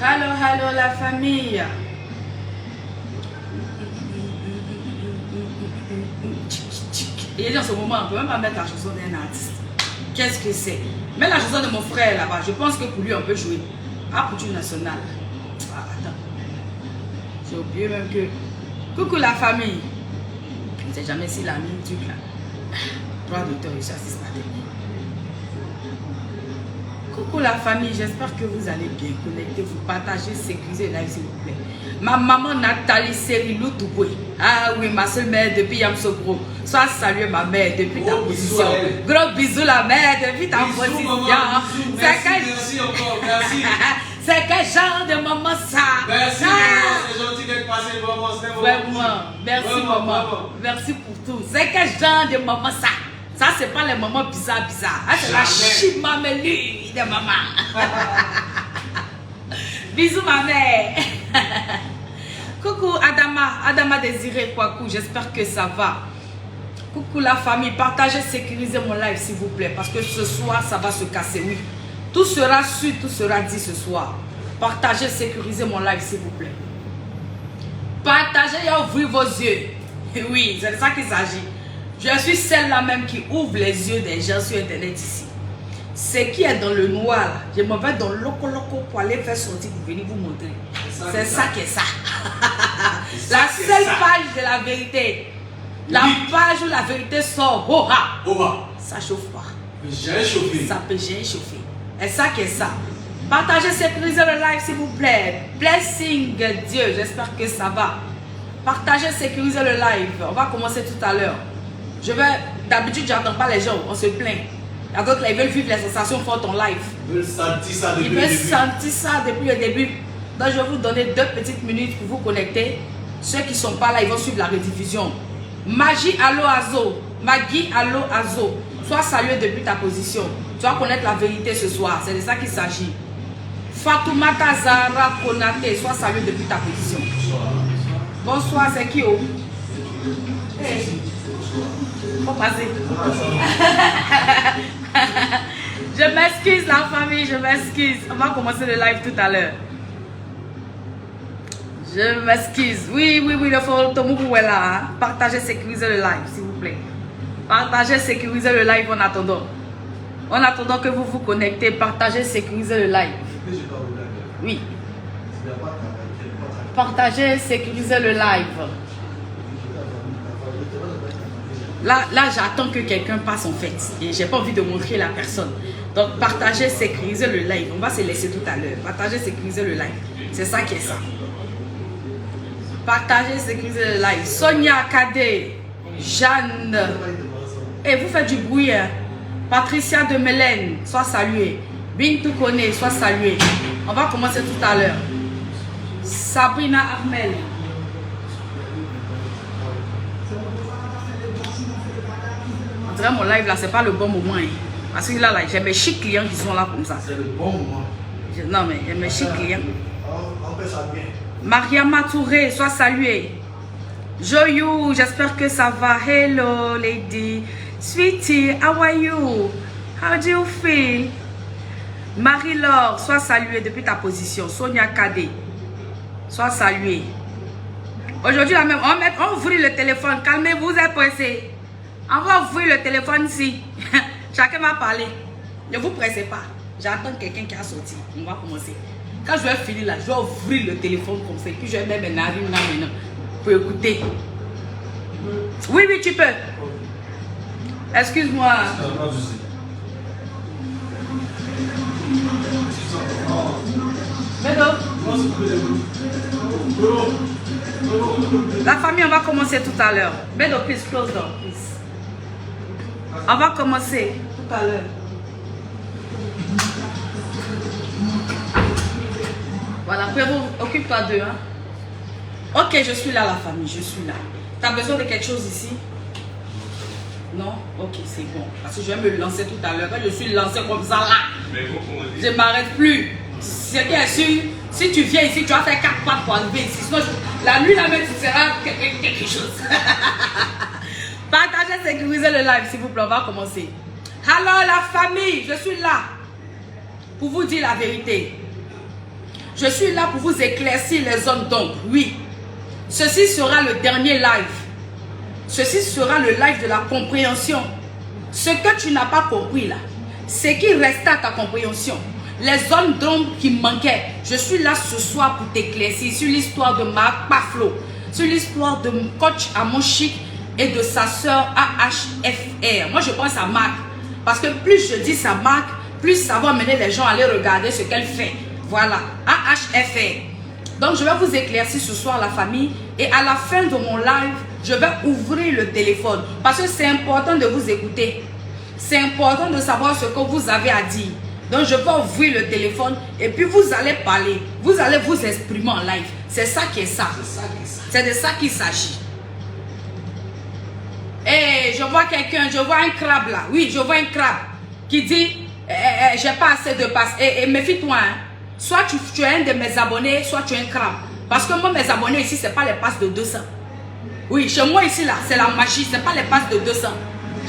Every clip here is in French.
Allô, allô la famille. Et dans ce moment, on ne peut même pas mettre la chanson d'un artiste. Qu'est-ce que c'est? Mets la chanson de mon frère là-bas. Je pense que pour lui, on peut jouer. Ah, pour du national. Ah, attends. J'ai oublié même que... Coucou la famille. Je ne sais jamais si la même truc là. Droit d'auteur, je suis assistante. Coucou la famille, j'espère que vous allez bien connecter, vous partagez, sécurisez le live s'il vous plaît. Ma maman Nathalie Serilou Touboué. Ah oui, ma seule mère depuis Yamsogro. Sois salué ma mère depuis ta position. Gros bisous la mère depuis ta position. Merci encore, merci. C'est quel genre de maman ça? Merci maman, c'est gentil d'être passé maman. Vraiment, merci maman. Merci pour tout. C'est quel genre de maman ça? Ça, c'est pas les mamans bizarres. Ah, c'est la chimamelu de maman. Bisous, ma mère. Coucou, Adama Désiré Kwaku. J'espère que ça va. Coucou, la famille. Partagez, sécurisez mon live, s'il vous plaît. Parce que ce soir, ça va se casser. Oui. Tout sera su, tout sera dit ce soir. Partagez, sécurisez mon live, s'il vous plaît. Partagez et ouvrez vos yeux. Oui, c'est de ça qu'il s'agit. Je suis celle-là même qui ouvre les yeux des gens sur Internet ici. Ce qui est dans le noir, là, je me vais dans le loco pour aller faire sortir pour venir vous montrer. C'est ça qui est ça. La seule page de la vérité. La page où la vérité sort. Ça chauffe pas. J'ai chauffé. Ça peut j'ai chauffé. Et ça qui est ça. Partagez, sécurisez le live s'il vous plaît. Blessing Dieu, j'espère que ça va. Partagez, sécurisez le live. On va commencer tout à l'heure. D'habitude, j'entends pas les gens, on se plaint. Il y a d'autres, ils veulent vivre les sensations fortes en live. Ils veulent sentir ça depuis le début. Ils veulent sentir ça depuis le début. Donc, je vais vous donner 2 petites minutes pour vous connecter. Ceux qui ne sont pas là, ils vont suivre la rediffusion. Magie, allo, azo. Magui, allo, azo. Sois salué depuis ta position. Tu vas connaître la vérité ce soir. C'est de ça qu'il s'agit. Fatoumata Zara Konate, sois salué depuis ta position. Bonsoir, c'est qui? Hey. Faut passer. Je m'excuse la famille, je m'excuse. On va commencer le live tout à l'heure. Je m'excuse. Oui, le photo est là. Partagez, sécurisez le live, s'il vous plaît. Partagez, sécurisez le live en attendant. En attendant que vous vous connectez, partagez, sécurisez le live. Oui. Partagez, sécurisez le live. Là j'attends que quelqu'un passe en fait. Et j'ai pas envie de montrer la personne. Donc, partagez, sécurisez le live. On va se laisser tout à l'heure. Partagez, sécurisez le live. C'est ça qui est ça. Partagez, sécurisez le live. Sonia Kadé, Jeanne. Et vous faites du bruit. Hein? Patricia de Mélène, sois saluée. Bintou Kone, sois saluée. On va commencer tout à l'heure. Sabrina Armel. On dirait mon live là, c'est pas le bon moment. Hein. Parce que là, j'ai mes chics clients qui sont là comme ça. C'est le bon moment. Non, mais j'ai mes chics clients. On fait ça bien. Mariama Touré, sois saluée. Joyou, j'espère que ça va. Hello, lady. Sweetie, how are you? How do you feel? Marie-Laure, sois saluée depuis ta position. Sonia Kadé, sois saluée. Aujourd'hui, là même, on ouvre le téléphone. Calmez-vous, vous êtes pressés. On va ouvrir le téléphone ici. Chacun va parler. Ne vous pressez pas. J'attends quelqu'un qui a sorti. On va commencer. Quand je vais finir là, je vais ouvrir le téléphone comme ça. Et puis je vais mettre mes narines là maintenant. Pour écouter. Oui, tu peux. Excuse-moi. La famille, on va commencer tout à l'heure. Bedo, please, close door, please. On va commencer tout à l'heure. Voilà, Prévost, occupe-toi d'eux. Hein. Ok, je suis là, la famille, je suis là. Tu as besoin de quelque chose ici? Non? Ok, c'est bon. Parce que je vais me lancer tout à l'heure. Quand je suis lancé comme ça là, je ne m'arrête plus. C'est bien sûr, si tu viens ici, tu vas faire 4 pattes pour arriver ici. Sinon, la nuit, là même, tu seras quelque chose. Partagez, sécurisez le live, s'il vous plaît. On va commencer. Alors, la famille, je suis là pour vous dire la vérité. Je suis là pour vous éclaircir les zones d'ombre. Oui. Ceci sera le dernier live. Ceci sera le live de la compréhension. Ce que tu n'as pas compris là, c'est qui restait à ta compréhension. Les zones d'ombre qui manquaient. Je suis là ce soir pour t'éclaircir sur l'histoire de Marc Paflo, sur l'histoire de coach Amon Chic et de sa sœur AHFR. Moi je pense à Marc. Parce que plus je dis ça Marc, plus ça va amener les gens à aller regarder ce qu'elle fait. Voilà, AHFR. Donc je vais vous éclaircir ce soir la famille. Et à la fin de mon live, je vais ouvrir le téléphone. Parce que c'est important de vous écouter. C'est important de savoir ce que vous avez à dire. Donc je vais ouvrir le téléphone et puis vous allez parler. Vous allez vous exprimer en live. C'est ça qui est ça. C'est de ça qu'il s'agit. Et je vois quelqu'un, je vois un crabe là. Oui, je vois un crabe qui dit j'ai pas assez de passes. Et méfie-toi. Hein. Soit tu es un de mes abonnés, soit tu es un crabe. Parce que moi, mes abonnés ici, ce n'est pas les passes de 200. Oui, chez moi ici, là, c'est la magie. Ce n'est pas les passes de 200.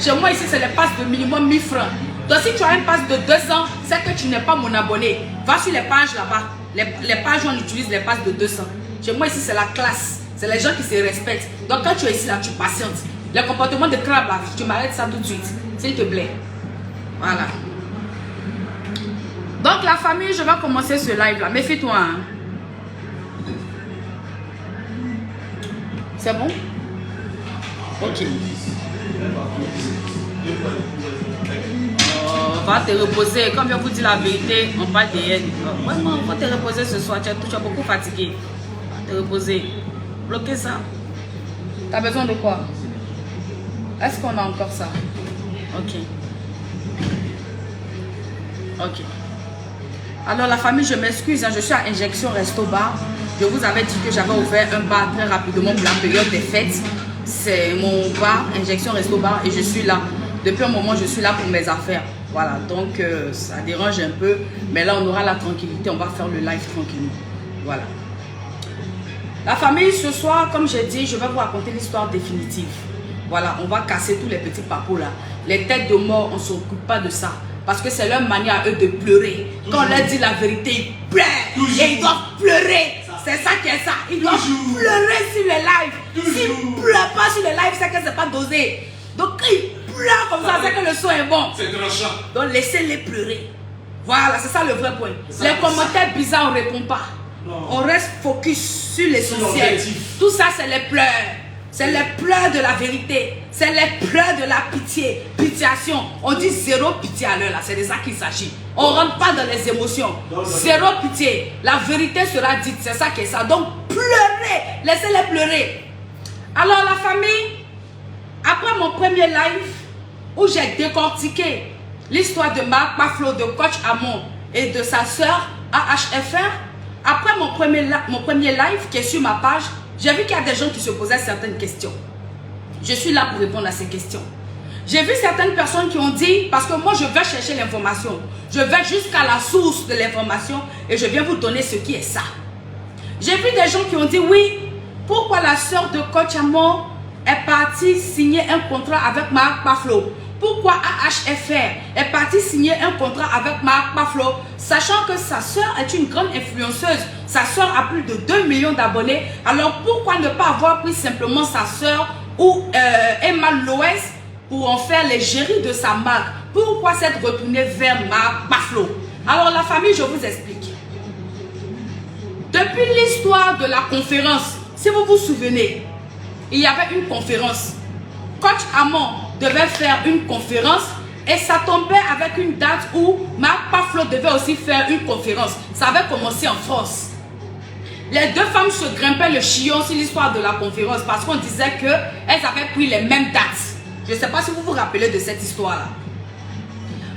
Chez moi ici, c'est les passes de minimum 1000 francs. Donc, si tu as une passe de 200, c'est que tu n'es pas mon abonné. Va sur les pages là-bas. Les pages où on utilise les passes de 200. Chez moi ici, c'est la classe. C'est les gens qui se respectent. Donc, quand tu es ici, là, tu patientes. Le comportement de crabe, là, tu m'arrêtes ça tout de suite. S'il te plaît. Voilà. Donc la famille, je vais commencer ce live là. Méfie-toi. Hein. C'est bon? Ok. Va te reposer. Comme je vous dis la vérité, on parle de elle. Vraiment, il faut te reposer ce soir. Tu es beaucoup fatigué. Va te reposer. Bloquez ça. Tu as besoin de quoi? Est-ce qu'on a encore ça? Ok. Ok. Alors la famille, je m'excuse, hein, je suis à Injection Resto Bar. Je vous avais dit que j'avais ouvert un bar très rapidement pour la période des fêtes. C'est mon bar, Injection Resto Bar, et je suis là. Depuis un moment, je suis là pour mes affaires. Voilà, donc ça dérange un peu. Mais là, on aura la tranquillité, on va faire le live tranquillement. Voilà. La famille, ce soir, comme j'ai dit, je vais vous raconter l'histoire définitive. Voilà, on va casser tous les petits papous là. Les têtes de mort, on ne s'occupe pas de ça. Parce que c'est leur manière à eux de pleurer. Quand on leur dit la vérité, ils pleurent. Et ils doivent pleurer. C'est ça qui est ça. Ils doivent pleurer sur les lives. S'ils ne pleurent pas sur les lives, c'est que ce n'est pas dosé. Donc quand ils pleurent comme ça, c'est que le son est bon. C'est tranchant. Donc laissez-les pleurer. Voilà, c'est ça le vrai point. Les commentaires bizarres, on ne répond pas. Non. On reste focus sur l'essentiel. Tout ça, c'est les pleurs. C'est les pleurs de la vérité. C'est les pleurs de la pitié. Pitiation. On dit zéro pitié à l'heure là. C'est de ça qu'il s'agit. On ne rentre pas dans les émotions. Zéro pitié. La vérité sera dite. C'est ça qui est ça. Donc pleurez. Laissez-les pleurer. Alors la famille, après mon premier live où j'ai décortiqué l'histoire de Marc Paflo, de coach Amon et de sa sœur AHFR, après mon premier live qui est sur ma page, j'ai vu qu'il y a des gens qui se posaient certaines questions. Je suis là pour répondre à ces questions. J'ai vu certaines personnes qui ont dit, parce que moi je vais chercher l'information, je vais jusqu'à la source de l'information et je viens vous donner ce qui est ça. J'ai vu des gens qui ont dit, oui, pourquoi la sœur de coach Amon est partie signer un contrat avec Marc Paflo? Pourquoi AHFR est partie signer un contrat avec Marc Paflo, sachant que sa sœur est une grande influenceuse? Sa sœur a plus de 2 millions d'abonnés. Alors pourquoi ne pas avoir pris simplement sa sœur ou Emma Loès pour en faire l'égérie de sa marque? Pourquoi s'être retourné vers Marc Paflo? Alors la famille, je vous explique. Depuis l'histoire de la conférence, si vous vous souvenez, il y avait une conférence. Coach Amon devait faire une conférence et ça tombait avec une date où Marc Paflo devait aussi faire une conférence. Ça avait commencé en France. Les deux femmes se grimpaient le chignon sur l'histoire de la conférence parce qu'on disait qu'elles avaient pris les mêmes dates. Je ne sais pas si vous vous rappelez de cette histoire-là.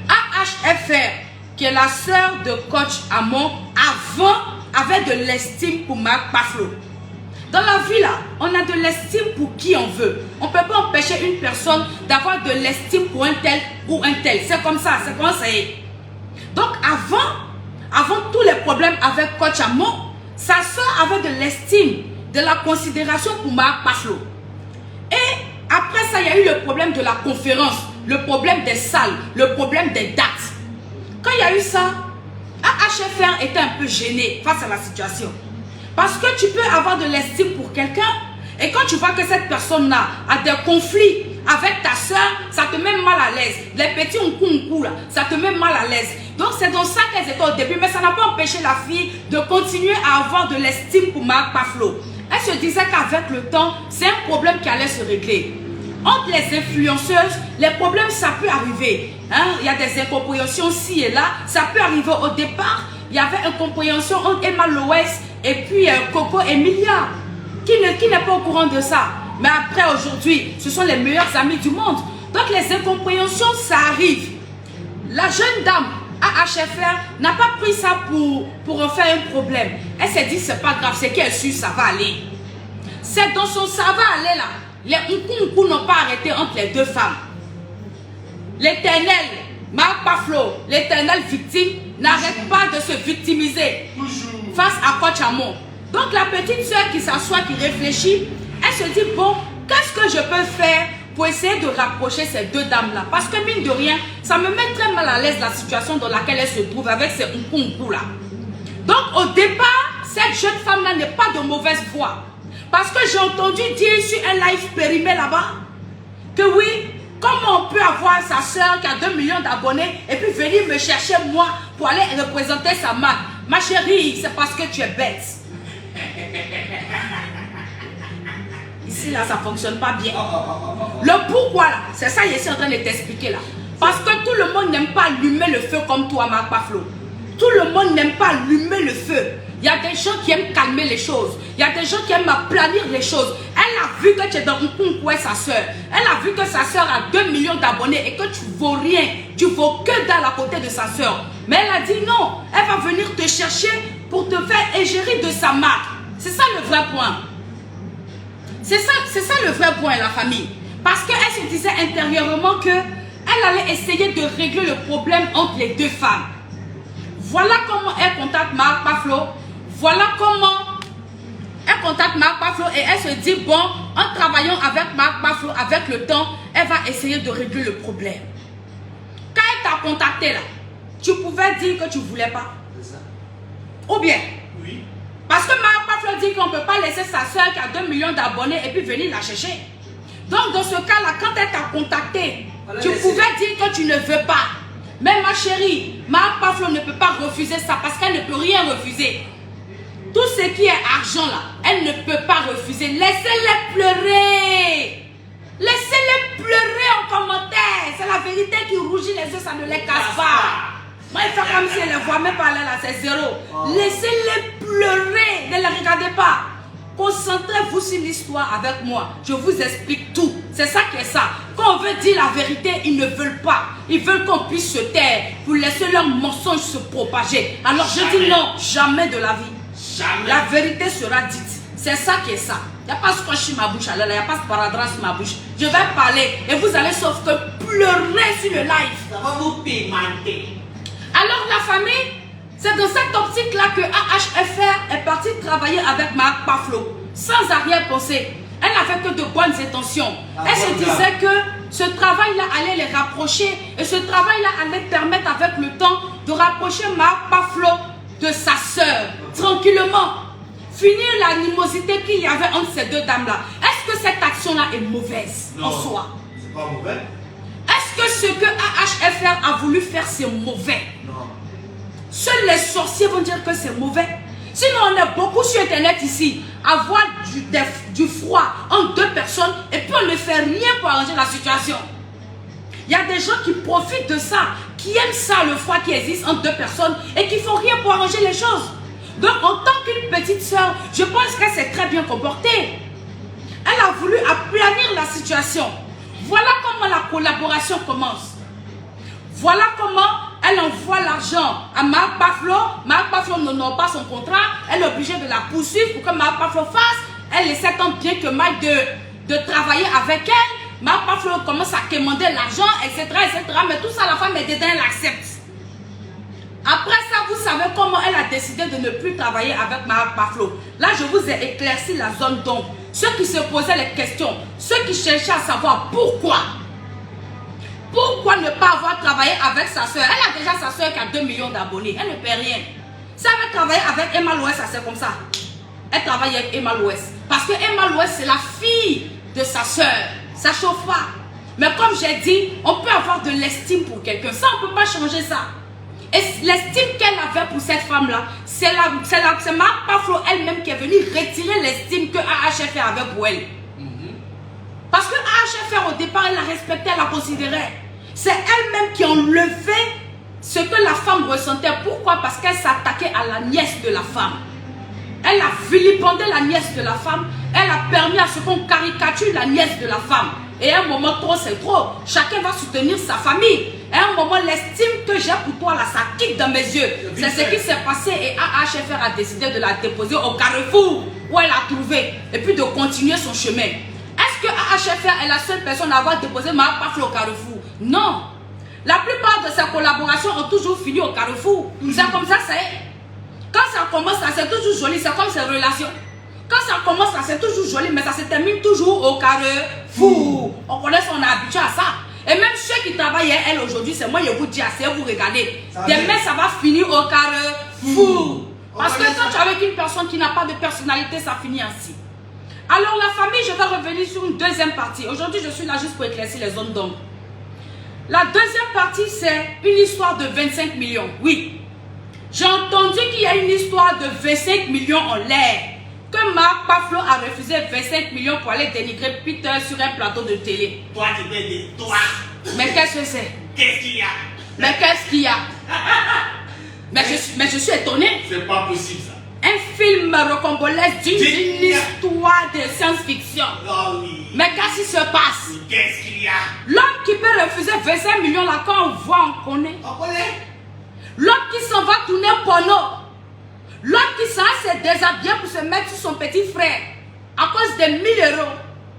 AHFR, qui est la sœur de coach Amon, avant avait de l'estime pour Marc Paflo. Dans la vie là, on a de l'estime pour qui on veut. On ne peut pas empêcher une personne d'avoir de l'estime pour un tel ou un tel. C'est comme ça, c'est comme ça. Donc avant tous les problèmes avec coach Amon, sa soeur avait de l'estime, de la considération pour Marc Paflo. Et après ça, il y a eu le problème de la conférence, le problème des salles, le problème des dates. Quand il y a eu ça, AHFR était un peu gêné face à la situation. Parce que tu peux avoir de l'estime pour quelqu'un et quand tu vois que cette personne-là a des conflits avec ta soeur, ça te met mal à l'aise. Les petits unkou là, ça te met mal à l'aise. Donc c'est dans ça qu'elles étaient au début, mais ça n'a pas empêché la fille de continuer à avoir de l'estime pour Marc Paflo. Elle se disait qu'avec le temps, c'est un problème qui allait se régler. Entre les influenceuses, les problèmes, ça peut arriver. Hein? Il y a des incompréhensions ci et là, ça peut arriver. Au départ, il y avait une incompréhension entre Emma Loès et puis Coco Emilia. Qui n'est pas au courant de ça? Mais après, aujourd'hui, ce sont les meilleurs amis du monde. Donc, les incompréhensions, ça arrive. La jeune dame, AHFR, n'a pas pris ça pour en faire un problème. Elle s'est dit, c'est pas grave, c'est qu'elle suit, ça va aller. C'est dans son ça va aller là. Les unkou n'ont pas arrêté entre les deux femmes. L'éternel, Marc Paflo, l'éternel victime, n'arrête pas de se victimiser face à Coach Amon. Donc la petite soeur qui s'assoit, qui réfléchit, elle se dit, bon, qu'est-ce que je peux faire pour essayer de rapprocher ces deux dames-là? Parce que mine de rien, ça me met très mal à l'aise la situation dans laquelle elle se trouve avec ces unkou-là. Donc au départ, cette jeune femme-là n'est pas de mauvaise foi. Parce que j'ai entendu dire sur un live périmé là-bas, que oui, comment on peut avoir sa soeur qui a 2 millions d'abonnés et puis venir me chercher moi pour aller représenter sa marque? Ma chérie, c'est parce que tu es bête. Ici, là, ça ne fonctionne pas bien. Le pourquoi, là, c'est ça que je suis en train de t'expliquer, là. Parce que tout le monde n'aime pas allumer le feu comme toi, Marc Paflo. Tout le monde n'aime pas allumer le feu. Il y a des gens qui aiment calmer les choses. Il y a des gens qui aiment aplanir les choses. Elle a vu que tu es dans un concours avec sa soeur. Elle a vu que sa soeur a 2 millions d'abonnés et que tu vaux rien. Tu vaux que dalle à côté de sa soeur. Mais elle a dit non. Elle va venir te chercher pour te faire égérie de sa marque. C'est ça le vrai point. C'est ça le vrai point, la famille. Parce qu'elle se disait intérieurement qu'elle allait essayer de régler le problème entre les deux femmes. Voilà comment elle contacte Marc Paflo. Voilà comment elle contacte Marc Paflo et elle se dit, bon, en travaillant avec Marc Paflo, avec le temps, elle va essayer de régler le problème. Quand elle t'a contacté là, tu pouvais dire que tu ne voulais pas. Ou bien, oui. Parce que Marc Paflo dit qu'on ne peut pas laisser sa soeur qui a 2 millions d'abonnés et puis venir la chercher. Donc dans ce cas-là, quand elle t'a contacté, tu pouvais dire que tu ne veux pas. Mais ma chérie, Marc Paflo ne peut pas refuser ça parce qu'elle ne peut rien refuser. Tout ce qui est argent là, elle ne peut pas refuser. Laissez-les pleurer. Laissez-les pleurer en commentaire. C'est la vérité qui rougit les yeux, ça ne les casse pas. Moi, il fait comme si elle ne les voit même pas là, c'est zéro. Laissez-les pleurer. Ne les regardez pas. Concentrez-vous sur l'histoire avec moi. Je vous explique tout. C'est ça qui est ça. Quand on veut dire la vérité, ils ne veulent pas. Ils veulent qu'on puisse se taire pour laisser leurs mensonges se propager. Alors je dis non, jamais de la vie. Jamais. La vérité sera dite. C'est ça qui est ça. Il n'y a pas scotch sur ma bouche, il n'y a pas sparadrap sur ma bouche. Je vais parler et vous allez sauf que pleurer sur le live. Ça va vous pimenter. Alors la famille, c'est dans cette optique-là que AHFR est partie travailler avec Marc Paflo. Sans arrière-pensée. Elle n'avait que de bonnes intentions. Elle se disait que ce travail-là allait les rapprocher. Et ce travail-là allait permettre avec le temps de rapprocher Marc Paflo de sa soeur. Tranquillement. Finir l'animosité qu'il y avait entre ces deux dames-là. Est-ce que cette action-là est mauvaise en soi? C'est pas mauvais. Est-ce que ce que AHFR a voulu faire, c'est mauvais? Non. Seuls les sorciers vont dire que c'est mauvais. Sinon, on est beaucoup sur Internet ici à voir du froid entre deux personnes et puis on ne fait rien pour arranger la situation. Il y a des gens qui profitent de ça, qui aiment ça, le froid qui existe entre deux personnes et qui ne font rien pour arranger les choses. Donc, en tant qu'une petite soeur, je pense qu'elle s'est très bien comportée. Elle a voulu aplanir la situation. Voilà comment la collaboration commence. Voilà comment elle envoie l'argent à Marc Paflo. Marc Paflo n'honore pas son contrat. Elle est obligée de la poursuivre pour que Marc Paflo fasse. Elle essaie tant bien que mal de travailler avec elle. Marc Paflo commence à commander l'argent, etc., etc. Mais tout ça, la femme est dedans, elle accepte. Après ça, vous savez comment elle a décidé de ne plus travailler avec Marc Paflo. Là, je vous ai éclairci la zone d'ombre. Ceux qui se posaient les questions, ceux qui cherchaient à savoir pourquoi. Pourquoi ne pas avoir travaillé avec sa soeur? Elle a déjà sa soeur qui a 2 millions d'abonnés. Elle ne paie rien. Ça va travailler avec Emma Loès, ça c'est comme ça. Elle travaille avec Emma Loès. Parce que Emma Loès, c'est la fille de sa soeur. Ça chauffe pas. Mais comme j'ai dit, on peut avoir de l'estime pour quelqu'un. Ça, on ne peut pas changer ça. Et l'estime qu'elle avait pour cette femme-là, c'est Marc Paflo elle-même qui est venue retirer l'estime que AHFR avait pour elle. Parce que AHFR, au départ, elle la respectait, elle la considérait. C'est elle-même qui a enlevé ce que la femme ressentait. Pourquoi? Parce qu'elle s'attaquait à la nièce de la femme. Elle a vilipendé la nièce de la femme. Elle a permis à ce qu'on caricature la nièce de la femme. Et à un moment, trop c'est trop. Chacun va soutenir sa famille. Et à un moment, l'estime que j'ai pour toi, là, ça quitte dans mes yeux. C'est ce qui s'est passé et AHFR a décidé de la déposer au Carrefour où elle a trouvé. Et puis de continuer son chemin. Est-ce que AHFR est la seule personne à avoir déposé Marc Paflo au Carrefour? Non. La plupart de ses collaborations ont toujours fini au Carrefour. C'est comme ça, c'est. Quand ça commence, c'est toujours joli. C'est comme ses relations. Quand ça commence, c'est toujours joli, mais ça se termine toujours au Carrefour. On connaît, on est habitué à ça. Et même ceux qui travaillent, elle aujourd'hui, c'est moi, je vous dis assez, vous regardez. Demain, ça va finir au Carrefour. Parce que quand tu es avec une personne qui n'a pas de personnalité, ça finit ainsi. Alors la famille, je vais revenir sur une deuxième partie. Aujourd'hui, je suis là juste pour éclaircir les zones d'ombre. La deuxième partie, c'est une histoire de 25 millions. Oui. J'ai entendu qu'il y a une histoire de 25 millions en l'air. Que Marc Paflo a refusé 25 millions pour aller dénigrer Peter sur un plateau de télé. Toi, tu peux dire, toi. Mais qu'est-ce que c'est? Qu'est-ce qu'il y a? Mais qu'est-ce qu'il y a? mais je suis étonné. C'est pas possible ça. Un film rocambolesque d'une histoire de science-fiction. Oh oui. Mais qu'est-ce qui se passe? Qu'est-ce qu'il y a? L'homme qui peut refuser 25 millions là, quand on voit, on connaît. On connaît? L'homme qui s'en va tourner porno. L'homme qui s'en va se déshabiller pour se mettre sur son petit frère. À cause de 1000 euros.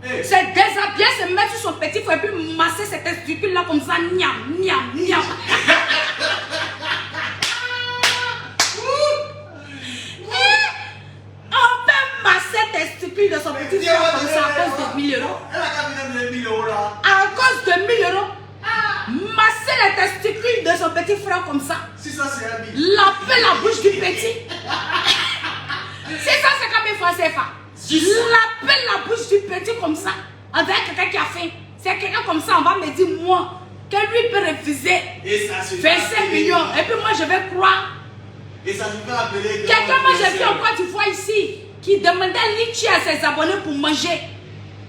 Hey. Se déshabiller, se mettre sur son petit frère et puis masser ses testicules là comme ça. Niam, niam, niam. On peut masser testicules de son petit frère comme ça à cause de 1000 euros. Elle a qu'à venir de 1000 euros là. À cause de 1000 euros. Masser les testicules de son petit frère comme ça. Si ça c'est un 1000. Laver la bouche du petit. C'est ça, c'est comme les Français font. Laver la bouche du petit comme ça. Avec quelqu'un qui a faim. C'est quelqu'un comme ça, on va me dire, moi, que lui peut refuser Et ça se 25 millions. Et puis moi, je vais croire. Et ça se fait appeler. Quelqu'un, moi, j'ai vu en Côte d'Ivoire ici, qui demandait litchi à ses abonnés pour manger.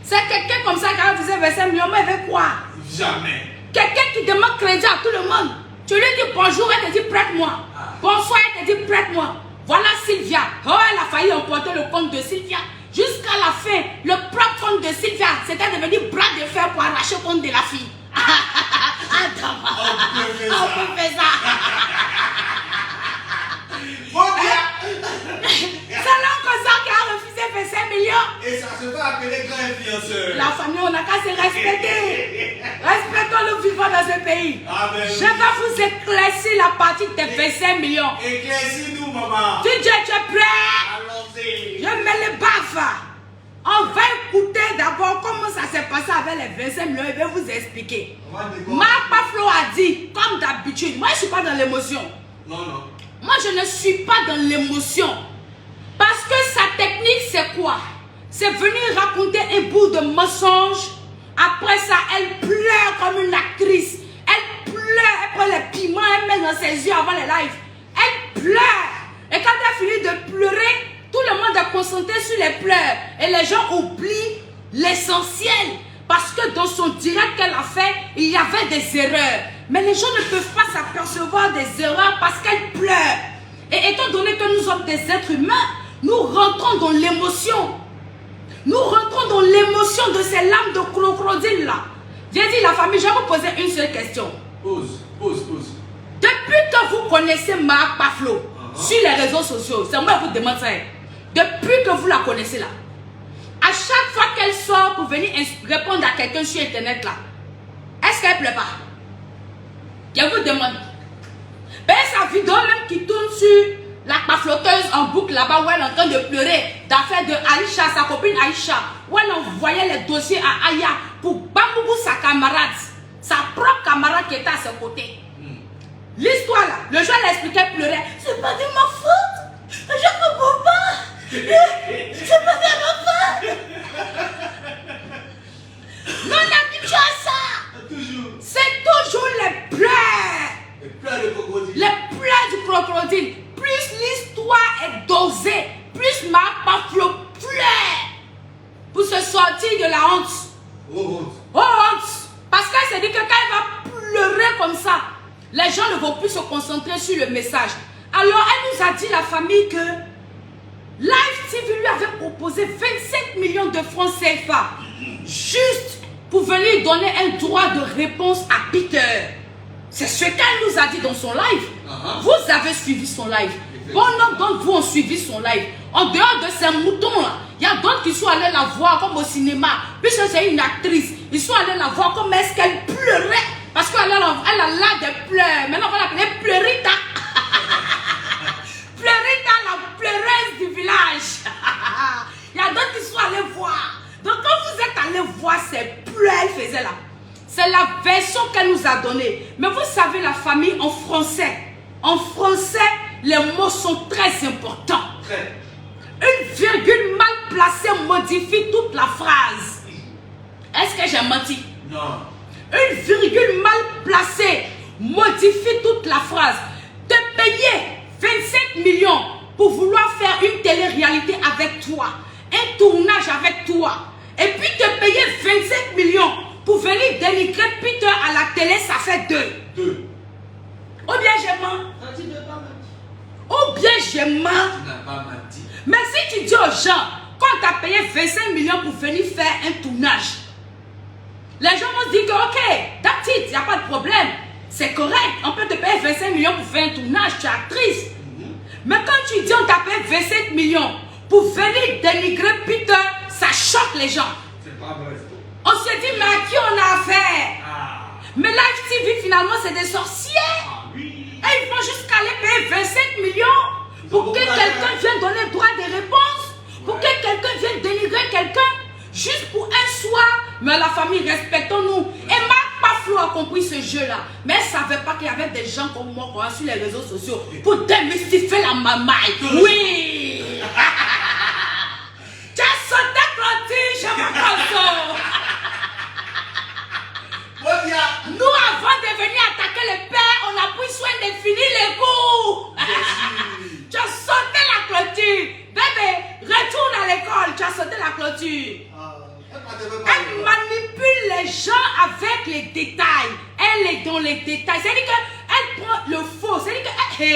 C'est quelqu'un comme ça qui a refusé 25 millions, moi, je vais croire. Jamais. Quelqu'un qui demande crédit à tout le monde. Tu lui dis bonjour, elle te dit prête-moi. Bonsoir, elle te dit prête-moi. Voilà Sylvia. Oh, elle a failli emporter le compte de Sylvia. Jusqu'à la fin, le propre compte de Sylvia, c'était devenu bras de fer pour arracher le compte de la fille. Attends, on peut faire ça. Bon Dieu. C'est l'oncle ça qui a refusé 25 millions. Et ça se fait appeler grand influenceur. La famille, on n'a qu'à se respecter. Respectons le vivant dans ce pays. Amen. Je vais vous éclaircir la partie des 25 millions. Éclaircis-nous, maman. DJ, tu es prêt? Allons-y. Je mets les baffes. On va écouter d'abord comment ça s'est passé avec les 25 millions. Je vais vous expliquer. Marc Paflo a dit, comme d'habitude, moi je ne suis pas dans l'émotion. Non, non. Moi je ne suis pas dans l'émotion. Parce que sa technique c'est quoi? C'est venir raconter un bout de mensonge. Après ça, elle pleure comme une actrice. Elle pleure, elle prend les piments, elle met dans ses yeux avant les lives. Elle pleure. Et quand elle finit de pleurer, tout le monde est concentré sur les pleurs. Et les gens oublient l'essentiel. Parce que dans son direct qu'elle a fait, il y avait des erreurs. Mais les gens ne peuvent pas s'apercevoir des erreurs parce qu'elle pleure. Et étant donné que nous sommes des êtres humains, nous rentrons dans l'émotion. Nous rentrons dans l'émotion de ces lames de crocodile là. J'ai dit la famille, je vais vous poser une seule question. Pause. Depuis que vous connaissez Marc Paflo sur les réseaux sociaux, c'est moi qui vous demande ça. Depuis que vous la connaissez là, à chaque fois qu'elle sort pour venir répondre à quelqu'un sur internet là, est-ce qu'elle pleure pas? Je vous demande. Ben sa vidéo même qui tourne sur la pafloteuse en boucle là-bas où elle est en train de pleurer d'affaire de Aïcha, sa copine Aïcha, où elle envoyait les dossiers à Aya pour Bambougou, sa camarade, sa propre camarade qui était à ses côtés. L'histoire là, le jour elle expliquait, pleurait. C'est pas de ma faute. Je comprends pas. C'est pas de ma faute. Non, n'habitue à ça. Toujours. C'est toujours les pleurs. Les pleurs de crocodile. Les pleurs du crocodile. Plus l'histoire est dosée, plus ma paflo pleure pour se sortir de la honte. Oh, honte. Oh, honte. Parce qu'elle s'est dit que quand elle va pleurer comme ça, les gens ne vont plus se concentrer sur le message. Alors elle nous a dit, la famille, que Live TV lui avait proposé 25 millions de francs CFA juste pour venir donner un droit de réponse à Peter. C'est ce qu'elle nous a dit dans son live. Vous avez suivi son live. Bon nombre d'entre vous ont suivi son live. En dehors de ces moutons-là, il y a d'autres qui sont allés la voir comme au cinéma. Puisque c'est une actrice, ils sont allés la voir comme est-ce qu'elle pleurait. Parce qu'elle a là des pleurs. Maintenant, on va l'appeler Pleurita. Pleurita, la pleureuse du village. Il y a d'autres qui sont allés voir. Donc, quand vous êtes allés voir ces pleurs, elle faisait là. C'est la version qu'elle nous a donnée. Mais vous savez, la famille, en français, les mots sont très importants. Très. Une virgule mal placée modifie toute la phrase. Est-ce que j'ai menti? Non. Une virgule mal placée modifie toute la phrase. Te payer 25 millions pour vouloir faire une télé-réalité avec toi, un tournage avec toi, et puis te payer 25 millions pour venir dénigrer Peter à la télé, ça fait 2. Ou bien j'ai menti. Ou bien j'ai menti. Tu n'as pas menti. Mais si tu dis aux gens qu'on t'a payé 25 millions pour venir faire un tournage, les gens vont se dire que ok, that's it, il n'y a pas de problème. C'est correct, on peut te payer 25 millions pour faire un tournage, tu es actrice. Mais quand tu dis on t'a payé 25 millions pour venir dénigrer Peter, ça choque les gens. C'est pas vrai. On se dit, mais à qui on a affaire? Mais Live TV, finalement, c'est des sorciers. Oui. Et ils vont jusqu'à aller payer 25 millions pour que quelqu'un vienne donner le droit de réponse, pour que quelqu'un vienne dénigrer quelqu'un, juste pour un soir. Mais la famille, respectons-nous. Et Marc Paflo a compris ce jeu-là. Mais elle ne savait pas qu'il y avait des gens comme moi sur les réseaux sociaux pour démystifier la mamaille. Oui. Tu as sauté Clotilde, je me console. Nous, avant de venir attaquer le père, on a pris soin de finir les cours. Tu as sauté la clôture. Bébé, retourne à l'école. Tu as sauté la clôture. Elle manipule les gens avec les détails. Elle est dans les détails. C'est-à-dire qu'elle prend le faux. C'est-à-dire que...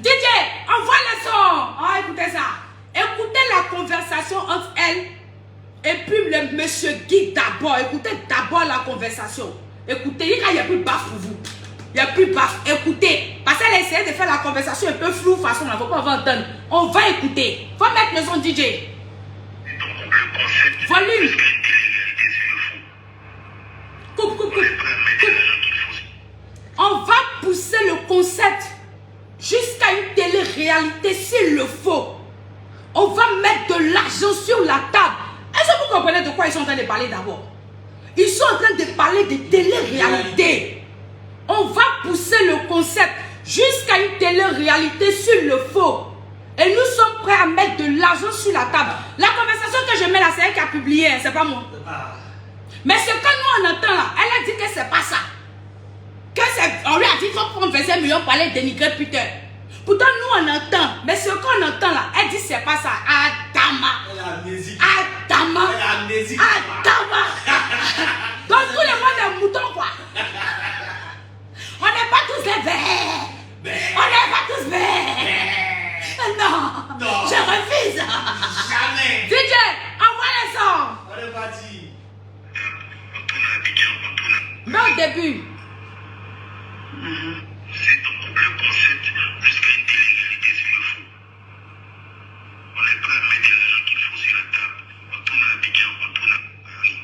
DJ, envoie le son. Ah, écoutez ça. Écoutez la conversation entre elle et puis le monsieur Guy d'abord. Écoutez d'abord la conversation. Écoutez, il n'y a plus de baffe pour vous. Il n'y a plus de baffe. Écoutez. Parce qu'elle a essayé de faire la conversation un peu floue façon. Il ne faut pas entendre. On va écouter. Il faut mettre le son DJ. Volume. Coupe. On va pousser le concept jusqu'à une télé-réalité s'il le faut. On va mettre de l'argent sur la table. Est-ce que vous comprenez de quoi ils sont en train de parler d'abord? Ils sont en train de parler de télé-réalité. On va pousser le concept jusqu'à une télé-réalité s'il le faut. Et nous sommes prêts à mettre de l'argent sur la table. La conversation que je mets là, c'est elle qui a publié, c'est pas moi. Mais ce que nous on entend là, elle a dit que c'est pas ça. On lui a dit qu'il faut prendre 25 millions pour aller dénigrer Peter. Pourtant nous on entend. Mais ce qu'on entend là, elle dit c'est pas ça. Adama. Elle a amnésie. Adama. Elle a amnésie. Adama. Donc tout le monde est mouton quoi. On n'est pas tous des verts. On n'est pas tous verts. Non. Je refuse. Jamais. DJ, envoie le son. On est parti. Mais au début. C'est donc le concept jusqu'à une télé-réalité s'il le faut. On est prêt à mettre l'argent qu'il faut sur la table. On tourne à Abidjan, on tourne à Paris.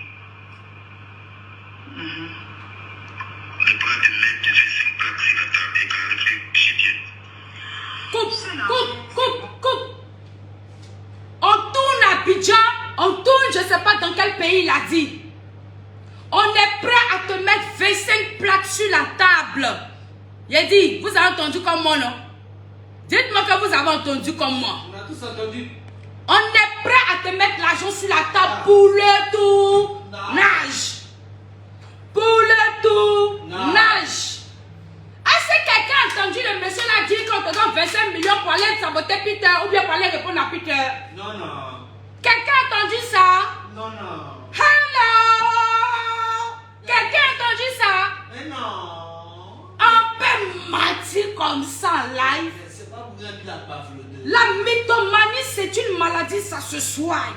On est prêt à mettre 5 plaques sur la table et qu'à réfléchir bien. Coupe. On tourne à Abidjan, on tourne, je ne sais pas dans quel pays il a dit. On est prêt à te mettre 25 plaques sur la table. J'ai dit, vous avez entendu comme moi, non? Dites-moi que vous avez entendu comme moi. On a tous entendu. On est prêt à te mettre l'argent sur la table pour le tournage. Pour le tournage. Est-ce que quelqu'un a entendu le monsieur l'a dit qu'on te donne 25 millions pour aller saboter Peter ou bien pour aller répondre à Peter? Non, non. Quelqu'un a entendu ça? Non, non. Hello? Quelqu'un a entendu ça? Mais non. On peut mentir comme ça en live. C'est pas pour dire qu'il a pas flotté. La mythomanie, c'est une maladie, ça se soigne.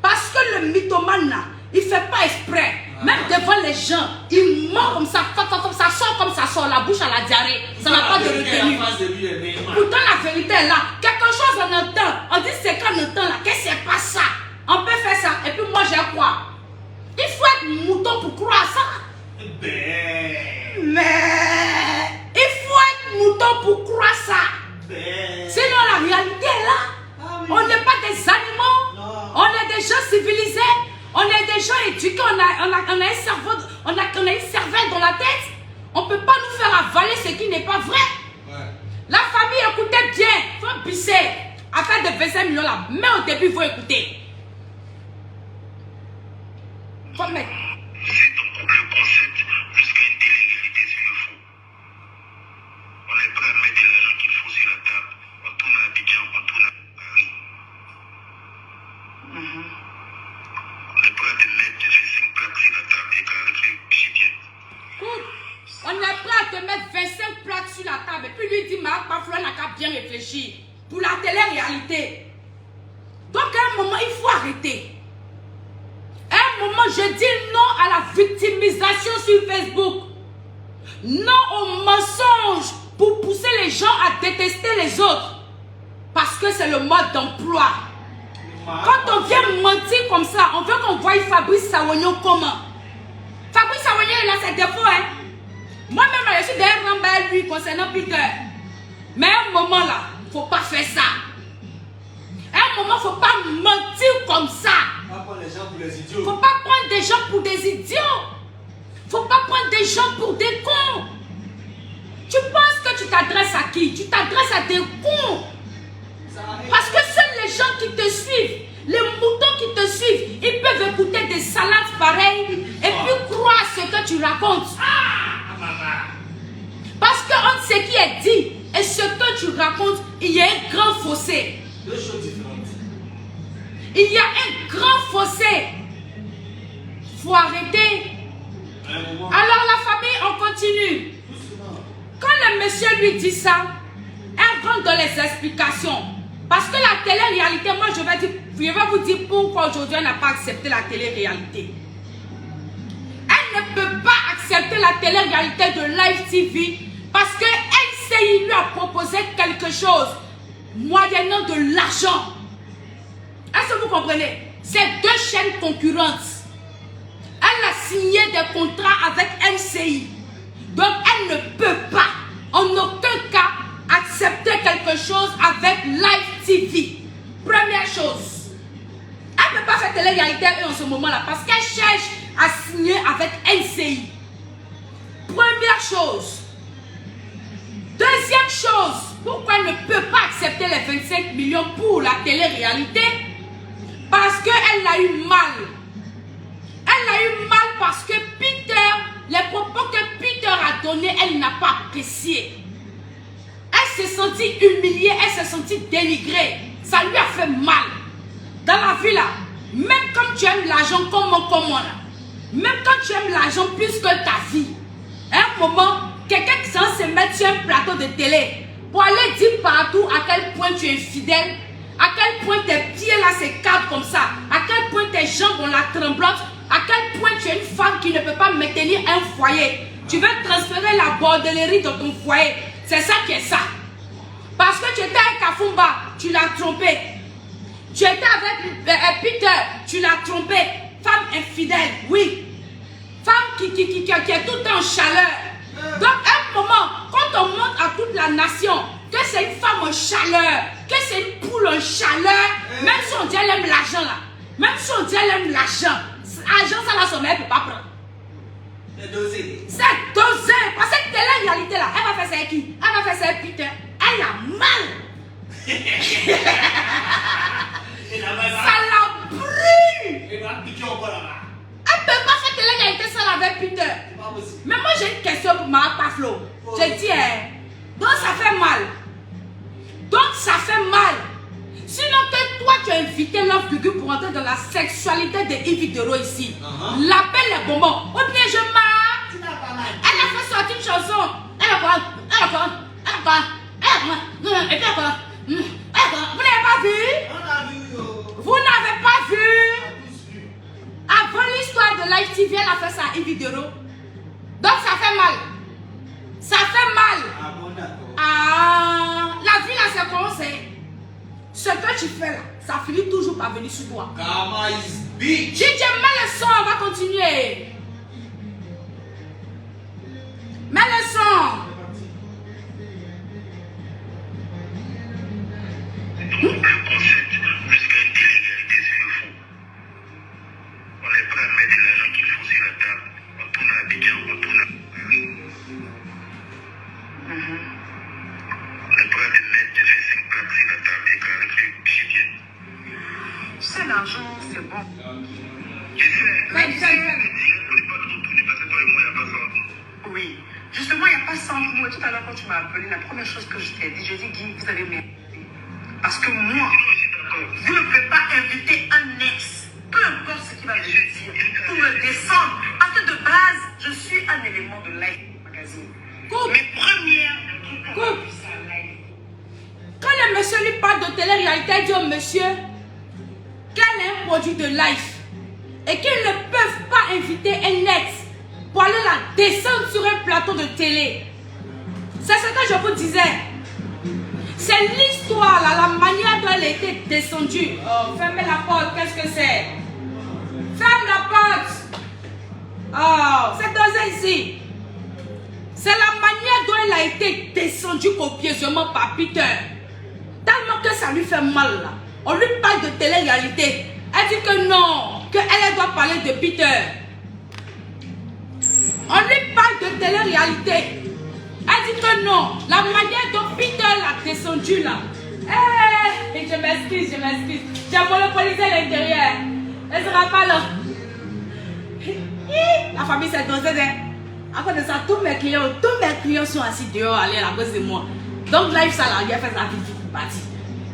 Parce que le mythomane, là, il ne fait pas exprès. Même devant les gens, il ment comme ça, ça sort comme ça sort, la bouche à la diarrhée. Ça n'a pas de retenue. Pourtant, la vérité est là. Quelque chose, on entend. On dit, c'est qu'on entend là. Qu'est-ce que c'est pas ça? On peut faire ça. Et puis moi, j'ai quoi? Il faut être mouton pour croire ça. Mais il faut être mouton pour croire ça. Sinon, la réalité est là. On n'est pas des animaux. On est des gens civilisés. On est des gens éduqués. On a un cerveau, on a une cervelle dans la tête. On ne peut pas nous faire avaler ce qui n'est pas vrai. La famille, écoutez bien. Il faut pisser. Affaire de 25 millions là. Mais au début, il faut écouter. Faut mettre. C'est donc le concept jusqu'à une télé-réalité sur le fond. On est prêt à mettre l'argent qu'il faut sur la table. On tourne à Abidjan, on tourne à Paris. On est prêt à te mettre 25 plaques sur la table et qu'à réfléchir bien. On est prêt à te mettre 25 plaques sur la table. Et puis lui dit, Marc Bafoué n'a qu'à bien réfléchir. Pour la télé-réalité. Donc à un moment, il faut arrêter. À un moment, je dis non à la victimisation sur Facebook. Non au mensonge pour pousser les gens à détester les autres. Parce que c'est le mode d'emploi. Quand on vient mentir comme ça, on veut qu'on voie Fabrice Sawagnon comment? Fabrice Sawagnon, il a ses défauts, hein? Moi-même, je suis derrière Rambert, lui, concernant Peter. Mais à un moment là, il ne faut pas faire ça. À un moment, il ne faut pas mentir comme ça. Il ne faut pas prendre les gens pour des idiots. Il ne faut pas prendre des gens pour des cons. Tu penses que tu t'adresses à qui? Tu t'adresses à des cons. Parce que seuls les gens qui te suivent, les moutons qui te suivent, ils peuvent écouter des salades pareilles et puis croire ce que tu racontes. Parce qu'on sait qui est dit et ce que tu racontes, il y a un grand fossé. Deux choses différentes. Il y a un grand fossé. Il faut arrêter. Alors la famille, on continue. Quand le monsieur lui dit ça, elle rentre dans les explications. Parce que la télé-réalité, moi je vais vous dire pourquoi aujourd'hui elle n'a pas accepté la télé-réalité. Elle ne peut pas accepter la télé-réalité de Live TV parce que LCI lui a proposé quelque chose moyennant de l'argent. Est-ce que vous comprenez? C'est deux chaînes concurrentes. Elle a signé des contrats avec LCI. Donc elle ne peut pas, en aucun cas, accepter quelque chose avec Live TV. Première chose. Elle ne peut pas faire télé-réalité en ce moment-là parce qu'elle cherche à signer avec LCI. Première chose. Deuxième chose, pourquoi elle ne peut pas accepter les 25 millions pour la télé-réalité? Parce qu'elle a eu mal. Elle a eu mal parce que Peter, les propos que Peter a donnés, elle n'a pas apprécié. Elle s'est sentie humiliée, elle s'est sentie dénigrée. Ça lui a fait mal. Dans la vie là, même quand tu aimes l'argent comme moi là, même quand tu aimes l'argent plus que ta vie, à un moment, quelqu'un qui s'en se mettre sur un plateau de télé pour aller dire partout à quel point tu es infidèle, à quel point tes pieds là se cadrent comme ça, à quel point tes jambes ont la tremblote, à quel point tu es une femme qui ne peut pas maintenir un foyer. Tu veux transférer la bordellerie dans ton foyer. C'est ça qui est ça. Parce que tu étais avec Kafumba, tu l'as trompé. Tu étais avec Peter, tu l'as trompé. Femme infidèle, oui. Femme qui est tout le temps en chaleur. Donc à un moment, quand on montre à toute la nation que c'est une femme en chaleur, que c'est une poule en chaleur, même si on dit elle aime l'argent là, même si on dit elle aime l'argent, l'argent ça là, son mère ne peut pas prendre. C'est dosé. C'est dosé. Parce que telle réalité là, elle va faire ça avec qui? Elle va faire ça avec Peter. Elle a mal. Ça la brûle. Et va piquer encore là-bas. Elle ne peut pas faire télé-réalité seule avec Peter. C'est pas possible. Mais moi j'ai une question pour ma Paflo. Je dis, donc ça fait mal. Donc ça fait mal. Sinon que toi tu as invité Love Gugu pour entrer dans la sexualité de Yves Dero ici. L'appel les bonbons. Ou bien je marre. Tu n'as pas mal. Elle a fait sortir une chanson. Elle a quoi? Et puis encore. Vous n'avez pas vu? On a vu. Vous n'avez pas vu? On a tous vu. Avant l'histoire de Live TV, elle a fait ça à Yves Dero. Donc ça fait mal. Ça fait mal. Ah bon, d'accord. Ah, la vie là c'est comment c'est? Ce que tu fais là, ça finit toujours par venir sur toi. Karma is big. J'ai mets le son, on va continuer. Mets le son. Le concept jusqu'à une télé-réalité, c'est le fou. On est prêt à mettre l'argent qu'il faut sur la table. On tourne à Abidjan, on tourne à Paris. On est prêt à mettre de faire 5 plaques sur la table et qu'avec le budget. Tu sais, l'argent, c'est bon. Je sais, Ouais, mais ça, on n'est pas trop tourné parce que toi et moi, il n'y a pas ça. Oui. Justement, il n'y a pas 100 mots. Tout à l'heure, quand tu m'as appelé, la première chose que je t'ai dit, j'ai dit, Guy, vous avez merdé. Parce que moi, vous ne pouvez pas inviter un ex, peu importe ce qu'il va venir dire, pour me descendre. Parce que de base, je suis un élément de Live Magazine. Coupe. Mes premières Coupe. Quand le monsieur lui parle de télé-réalité, il dit au monsieur qu'elle est un produit de life et qu'ils ne peuvent pas inviter un ex pour aller la descendre sur un plateau de télé. C'est ce que je vous disais. C'est l'histoire, là, la manière dont elle a été descendue. Oh, fermez la porte, qu'est-ce que c'est? Ferme la porte. Oh, c'est dosé ici. C'est la manière dont elle a été descendue copieusement par Peter. Tellement que ça lui fait mal là. On lui parle de télé-réalité. Elle dit que non, qu'elle doit parler de Peter. On lui parle de télé-réalité. Elle dit que non, la manière dont Peter l'a descendu là. Je m'excuse, je m'excuse. J'ai monopolisé l'intérieur. Elle sera pas là. La famille s'est dosée. À cause de ça, tous mes clients sont assis dehors, allez à cause de moi. Donc live ça là, il a fait sa vie partie.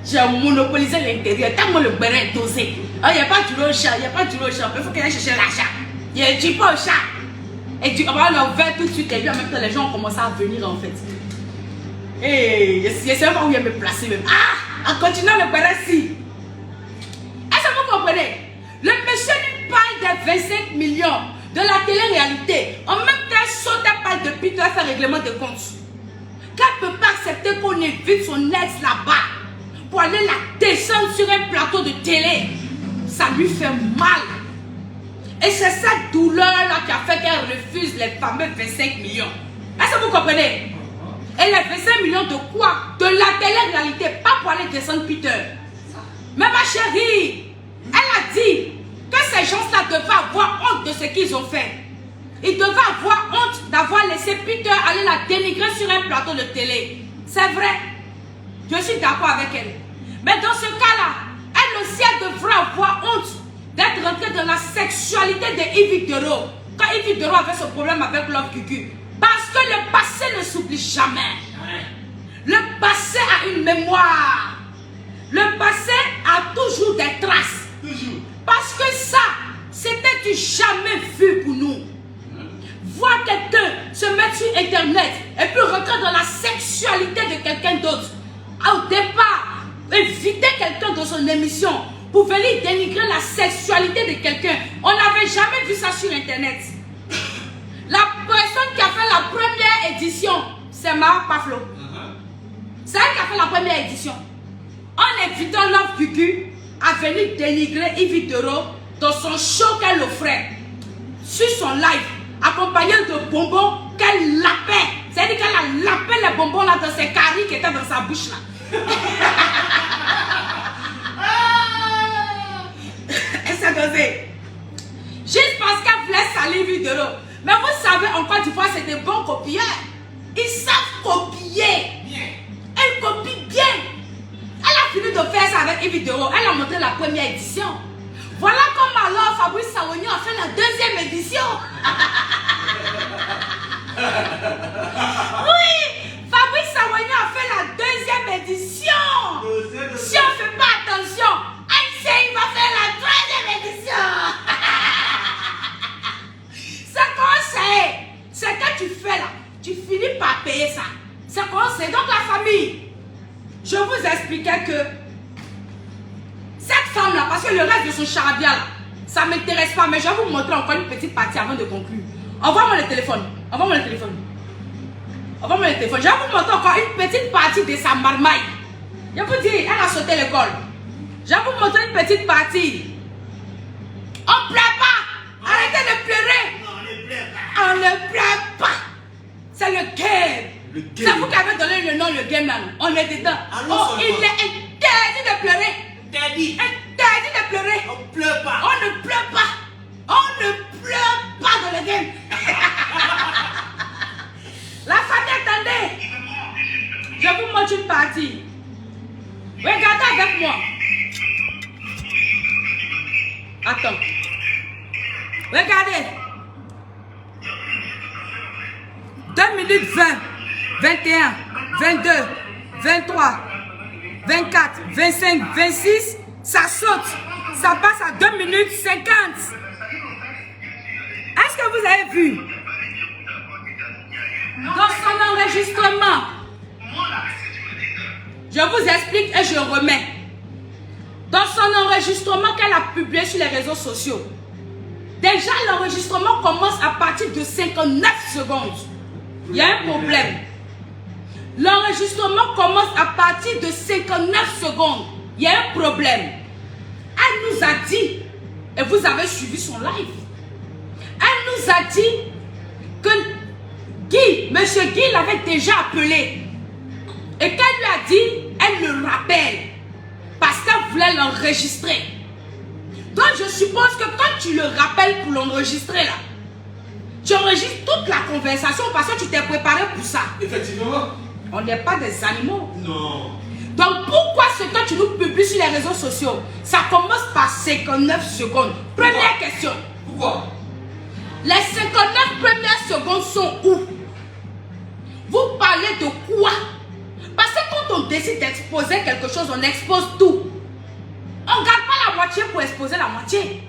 J'ai monopolisé l'intérieur, tellement le béret est dosé. Il n'y a pas du au chat, il n'y a pas du au chat. Il faut qu'elle aille chercher l'achat. Il n'y a du pas au chat. Et on va l'ouvrir tout de suite. Et puis en même temps, les gens ont commencé à venir en fait. Et je sais pas où il me placer même. Ah, en continuant le béret-ci. Est-ce que vous comprenez? Le monsieur lui parle des 25 millions de la télé-réalité. En même temps, saute à parle de Peter à faire règlement de compte. Qu'elle ne peut pas accepter qu'on invite son ex là-bas pour aller la descendre sur un plateau de télé. Ça lui fait mal. Et c'est cette douleur-là qui a fait qu'elle refuse les fameux 25 millions. Est-ce que vous comprenez? Et les 25 millions de quoi? De la télé-réalité, pas pour aller descendre Peter. Mais ma chérie, elle a dit que ces gens-là devaient avoir honte de ce qu'ils ont fait. Ils devaient avoir honte d'avoir laissé Peter aller la dénigrer sur un plateau de télé. C'est vrai. Je suis d'accord avec elle. Mais dans ce cas-là, elle aussi, elle devrait avoir honte d'être rentrée dans la sexualité de Yves Dero. Quand Yves Dero avait ce problème avec Love Gugu. Parce que le passé ne s'oublie jamais. Le passé a une mémoire. Le passé a toujours des traces. Toujours. Parce que ça, c'était du jamais vu pour nous. Voir quelqu'un se mettre sur Internet et puis rentrer dans la sexualité de quelqu'un d'autre. Au départ, inviter quelqu'un dans son émission pour venir dénigrer la sexualité de quelqu'un. On n'avait jamais vu ça sur Internet. La personne qui a fait la première édition, c'est Mara Paflo. C'est elle qui a fait la première édition. En invitant Love Gugu à venir dénigrer Yves Dero dans son show qu'elle offrait. Sur son live, accompagné de bonbons qu'elle lapait. C'est-à-dire qu'elle a lapé les bonbons là dans ses caries qui étaient dans sa bouche là. Elle s'est dosée. Juste parce qu'elle voulait salir Yves Dero. Mais vous savez, en Côte d'Ivoire, c'est des bons copieurs. Ils savent copier. fait une vidéo, elle a montré la première édition. Voilà comme alors Fabrice Sawognon a fait la deuxième édition. Oui, Fabrice Sawognon a fait la deuxième édition. Si on ne fait pas attention, il va faire la troisième édition. C'est comment c'est que tu fais là, tu finis par payer ça. C'est comment c'est. Donc la famille, je vous expliquais que cette femme là, parce que le reste de son charabia là, ça ne m'intéresse pas, mais je vais vous montrer encore une petite partie avant de conclure. Envoie-moi le téléphone. Envoie-moi le téléphone. Envoie-moi le téléphone. Je vais vous montrer encore une petite partie de sa marmaille. Je vous dis, elle a sauté l'école. Je vais vous montrer une petite partie. On ne pleure pas. Arrêtez de pleurer. Non, on ne pleure pas. On ne pleure pas. C'est le game. C'est vous qui avez donné le nom, le game là. On est dedans. Oh, il est interdit de pleurer. Interdit. Interdit de pleurer. On ne pleure pas. On ne pleure pas. On ne pleure pas dans le game. La famille, attendez. Je vous montre une partie. Regardez avec moi. Attends. Regardez. 2 minutes 20, 21, 22, 23, 24, 25, 26. Ça saute. Ça passe à 2 minutes 50. Est-ce que vous avez vu? Dans son enregistrement. Je vous explique et je remets. Dans son enregistrement qu'elle a publié sur les réseaux sociaux, déjà l'enregistrement commence à partir de 59 secondes. Il y a un problème. L'enregistrement commence à partir de 59 secondes. Il y a un problème. Elle nous a dit, et vous avez suivi son live, elle nous a dit que Monsieur Guy l'avait déjà appelé. Et qu'elle lui a dit, elle le rappelle. Parce qu'elle voulait l'enregistrer. Donc je suppose que quand tu le rappelles pour l'enregistrer là, tu enregistres toute la conversation parce que tu t'es préparé pour ça. Effectivement. On n'est pas des animaux. Non. Donc pourquoi ce que tu nous publies sur les réseaux sociaux, ça commence par 59 secondes? Première question. Pourquoi? Les 59 premières secondes sont où? Vous parlez de quoi? Parce que quand on décide d'exposer quelque chose, on expose tout. On ne garde pas la moitié pour exposer la moitié.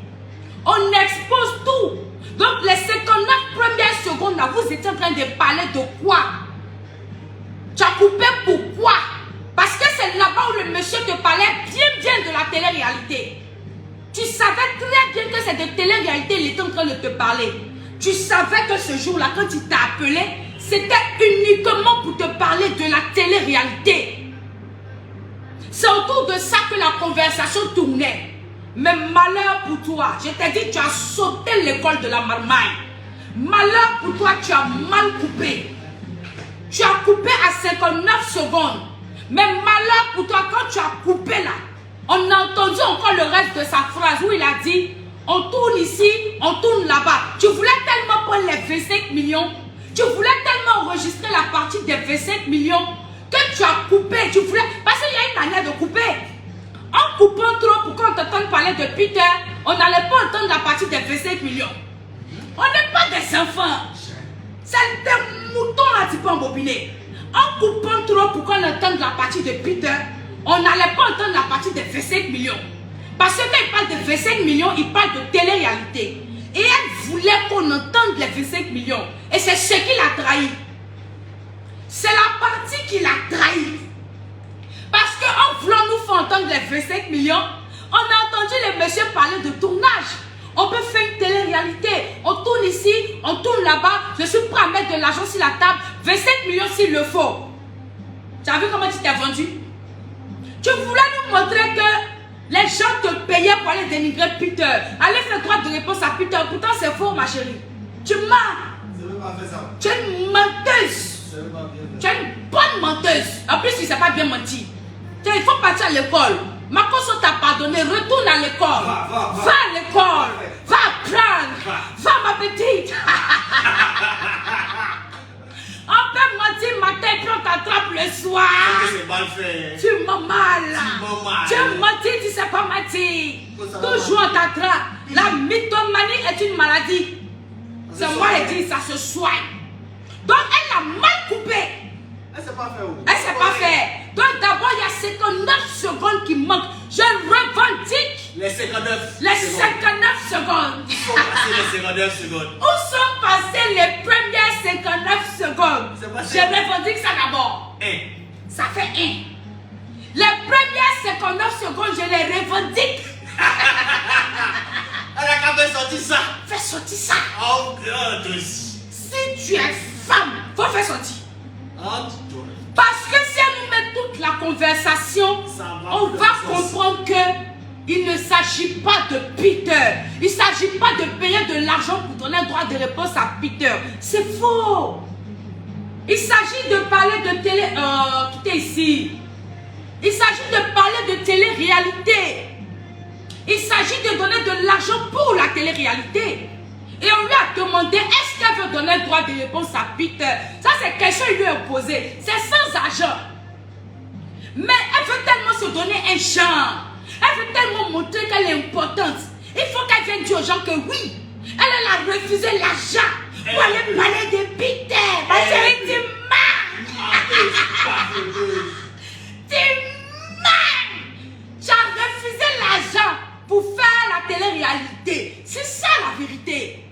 On expose tout. Donc les 59 premières secondes là, vous étiez en train de parler de quoi? Tu as coupé pourquoi? Parce que c'est là-bas où le monsieur te parlait bien de la télé-réalité. Tu savais très bien que c'est de télé-réalité il était en train de te parler. Tu savais que ce jour-là, quand il t'a appelé, c'était uniquement pour te parler de la télé-réalité. C'est autour de ça que la conversation tournait. Mais malheur pour toi, je t'ai dit, tu as sauté l'école de la marmaille. Malheur pour toi, tu as mal coupé. Tu as coupé à 59 secondes. Mais malheur pour toi, quand tu as coupé là, on a entendu encore le reste de sa phrase où il a dit, on tourne ici, on tourne là-bas. Tu voulais tellement prendre les 25 millions. Tu voulais tellement enregistrer la partie des 25 millions que tu as coupé. Tu voulais, parce qu'il y a une manière de couper. En coupant trop pour qu'on t'entende parler de Peter, on n'allait pas entendre la partie des 25 millions. On n'est pas des enfants. C'est des moutons là, tu peux embobiner. En coupant trop pour qu'on entende la partie de Peter, on n'allait pas entendre la partie des 25 millions. Parce que quand il parle de 25 millions, il parle de télé-réalité. Et elle voulait qu'on entende les 25 millions. Et c'est ce qui l'a trahi. C'est la partie qui l'a trahi. Parce qu'en voulant nous faire entendre les 25 millions, on a entendu les messieurs parler de tournage. On peut faire une télé-réalité. On tourne ici, on tourne là-bas. Je suis prêt à mettre de l'argent sur la table. 25 millions s'il le faut. Tu as vu comment tu t'es vendu? Tu voulais nous montrer que les gens te payaient pour aller dénigrer Peter. Allez faire droit de réponse à Peter. Pourtant, c'est faux, ma chérie. Tu mens. Je ne veux pas faire ça. Tu es une menteuse. Je ne veux pas bien Tu es une bonne menteuse. En plus, tu ne sais pas bien mentir. Il faut partir à l'école. Ma cause t'a pardonné. Retourne à l'école. Va à l'école. Va apprendre. Va, ma petite. En peut mentir matin puis on t'attrape le soir. C'est mal fait. Tu m'as mal. Tu Tu mentis, tu sais pas mentir. Toujours on t'attrape. La mythomanie est une maladie. C'est moi qui dis, ça se soigne. Donc elle a mal coupé. Elle sait pas faire où? Elle sait pas faire. Donc d'abord il y a 59 secondes qui manquent. Je revendique Les 59. les 59 secondes. Où sont passées les 59 secondes? Où sont passées les premières 59 secondes? C'est Je pas ça. revendique ça d'abord. Ça fait 1. Les premières 59 secondes, je les revendique. Elle a quand même sorti ça. Fais sortir ça. Oh God. Si tu es femme, faut faire sortir. Oh, Parce que si elle nous met toute la conversation, Ça va on dans va le sens. comprendre que il ne s'agit pas de Peter. Il ne s'agit pas de payer de l'argent pour donner un droit de réponse à Peter. C'est faux. Il s'agit de parler de télé... quittez ici. Il s'agit de parler de télé-réalité. Il s'agit de donner de l'argent pour la télé-réalité. Et on lui a demandé, est-ce qu'elle veut donner le droit de réponse à Peter? Ça, c'est question qu'il lui a posée. C'est sans argent. Mais elle veut tellement se donner un genre. Elle veut tellement montrer qu'elle est importante. Il faut qu'elle vienne dire aux gens que oui, elle a refusé l'argent pour aller parler de Peter. Ma chérie, tu tu as refusé l'argent pour faire la télé-réalité. C'est ça la vérité.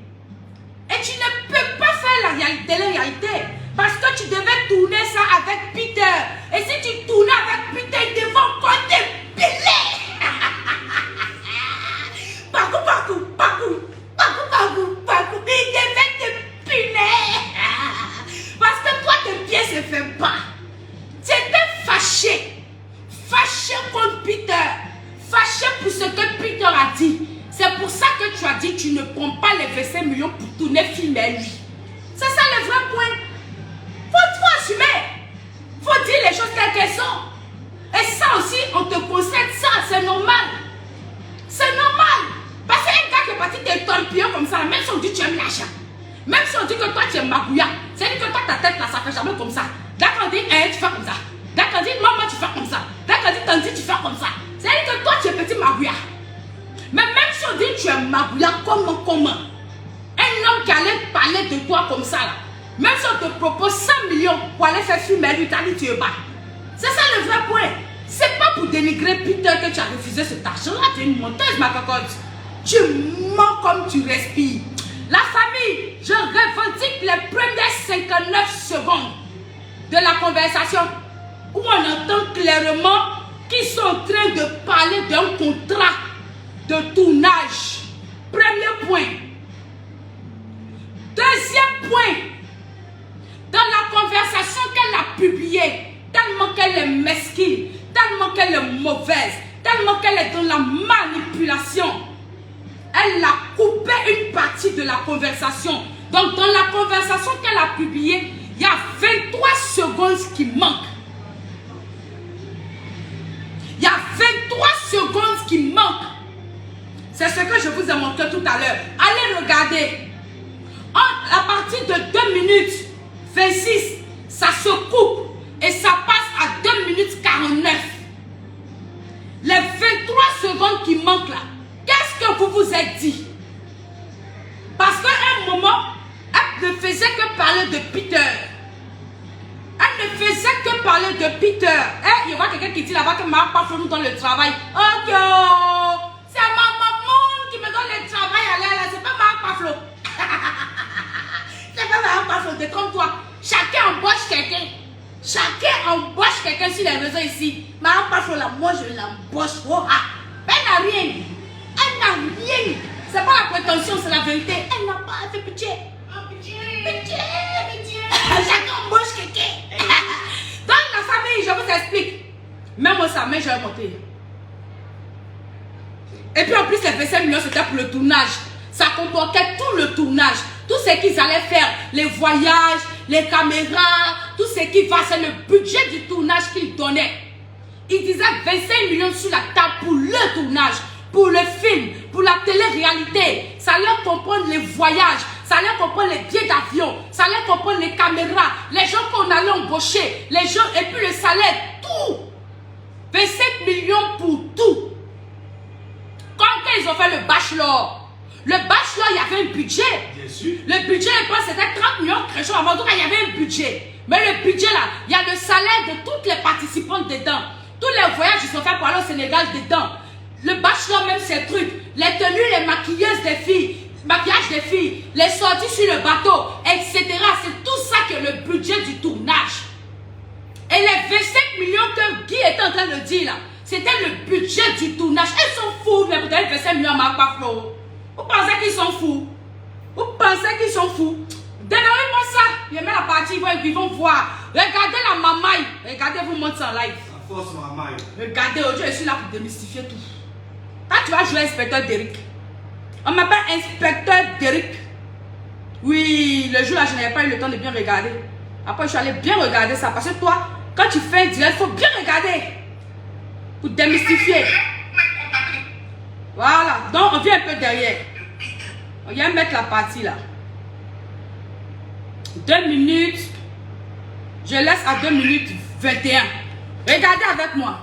Et tu ne peux pas faire la télé-réalité parce que tu devais tourner ça avec Peter. Et si tu tournais avec Peter, ils devaient encore te piler. Ils devaient te piler. Parce que toi, tes pieds ne se font pas. Tu étais fâché. Fâché contre Peter. Fâché pour ce que Peter a dit. C'est pour ça que tu as dit que tu ne prends pas les 25 millions pour tourner film à lui. C'est ça le vrai point. Faut assumer. Faut dire les choses telles qu'elles sont. Et ça aussi, on te concède ça. C'est normal. C'est normal. Parce qu'un gars qui est parti te torpiller comme ça, même si on dit que tu aimes l'argent, même si on dit que toi tu es magouilla, c'est-à-dire que toi ta tête là, ça fait jamais comme ça. D'accord, on dit, tu fais comme ça. D'accord, on dit, maman, tu fais comme ça. D'accord, on dit, tandis, tu fais comme ça. C'est-à-dire que toi tu es petit magouilla. Mais même si on dit que tu es magouilla, comment? Un homme qui allait parler de toi comme ça là, même si on te propose 100 millions pour aller faire filmer lui, t'as dit tu es bas. C'est ça le vrai point. C'est pas pour dénigrer Peter que tu as refusé cet argent-là. Tu es une menteuse, ma cocotte. Tu mens comme tu respires. La famille, je revendique les premières 59 secondes de la conversation où on entend clairement qu'ils sont en train de parler d'un contrat de tournage. Premier point. Deuxième point. Dans la conversation qu'elle a publiée, tellement qu'elle est mesquine, tellement qu'elle est mauvaise, tellement qu'elle est dans la manipulation, elle a coupé une partie de la conversation. Donc dans la conversation qu'elle a publiée, il y a 23 secondes qui manquent. Il y a 23 secondes qui manquent. C'est ce que je vous ai montré tout à l'heure. Allez regarder. À partir de 2 minutes 26, ça se coupe et ça passe à 2 minutes 49. Les 23 secondes qui manquent là, qu'est-ce que vous vous êtes dit? Parce qu'à un moment, elle ne faisait que parler de Peter. Elle ne faisait que parler de Peter. Il y aura quelqu'un qui dit là-bas que ma pas nous donne le travail. Ok, c'est ma maman qui me donne le travail à l'air là, c'est pas ma paflo. C'est pas ma paflo, détrompe-toi. Chacun embauche quelqu'un. Chacun embauche quelqu'un sur les réseaux ici. Ma paflo là, moi je l'embauche. Oh, ah. Elle n'a rien. Elle n'a rien. C'est pas la prétention, c'est la vérité. Elle n'a pas fait pitié. Pitié. Chacun embauche quelqu'un. Dans la famille, je vous explique. Même moi, sa main, je vais monter. Et puis en plus, les 25 millions, c'était pour le tournage. Ça comportait tout le tournage. Tout ce qu'ils allaient faire. Les voyages, les caméras, tout ce qui va, c'est le budget du tournage qu'ils donnaient. Ils disaient 25 millions sur la table pour le tournage, pour le film, pour la télé-réalité. Ça leur comprend les voyages. ça allait comprendre les billets d'avion, ça allait comprendre les caméras, les gens qu'on allait embaucher, les gens, et puis le salaire, tout. 27 millions pour tout. Quand ils ont fait le bachelor, il y avait un budget. Bien sûr. Le budget, c'était 30 millions de créations. En tout cas, il y avait un budget. Mais le budget là, il y a le salaire de toutes les participantes dedans. Tous les voyages qui sont faits pour aller au Sénégal dedans. Le bachelor même, ces trucs. Les tenues, les maquilleuses des filles, maquillage des filles, les sorties sur le bateau, etc. C'est tout ça que le budget du tournage. Et les 25 millions que Guy était en train de dire là, c'était le budget du tournage. Ils sont fous, mais vous avez 25 millions à Marc-Paflo. Vous pensez qu'ils sont fous? Vous pensez qu'ils sont fous? Démarrez-moi ça. Je mets la partie, ils vont voir. Regardez la mamaille. Regardez, vous montrez ça en live. La force mamaille. Regardez, aujourd'hui, je suis là pour démystifier tout. Quand tu vas jouer inspecteur Derrick, on m'appelle inspecteur Derrick. Oui, le jour là, je n'avais pas eu le temps de bien regarder. Après, je suis allé bien regarder ça. Parce que toi, quand tu fais un direct, il faut bien regarder. Pour démystifier. Voilà. Donc, on vient un peu derrière. On vient mettre la partie là. 2 minutes. Je laisse à 2 minutes 21. Regardez avec moi.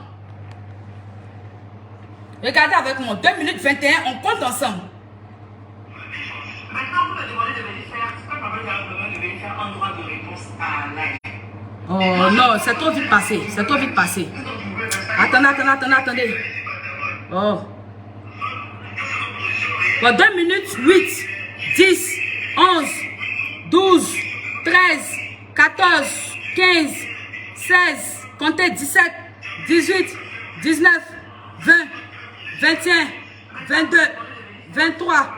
Regardez avec moi. 2 minutes 21. On compte ensemble. Maintenant, vous me demandez de venir faire. C'est pas parce que vous me demandez de venir faire un droit de réponse à live. Oh non, c'est trop vite passé. C'est trop vite passé. Attendez. Oh. Bon, 2 minutes 8, 10, 11, 12, 13, 14, 15, 16, comptez 17, 18, 19, 20, 21, 22, 23,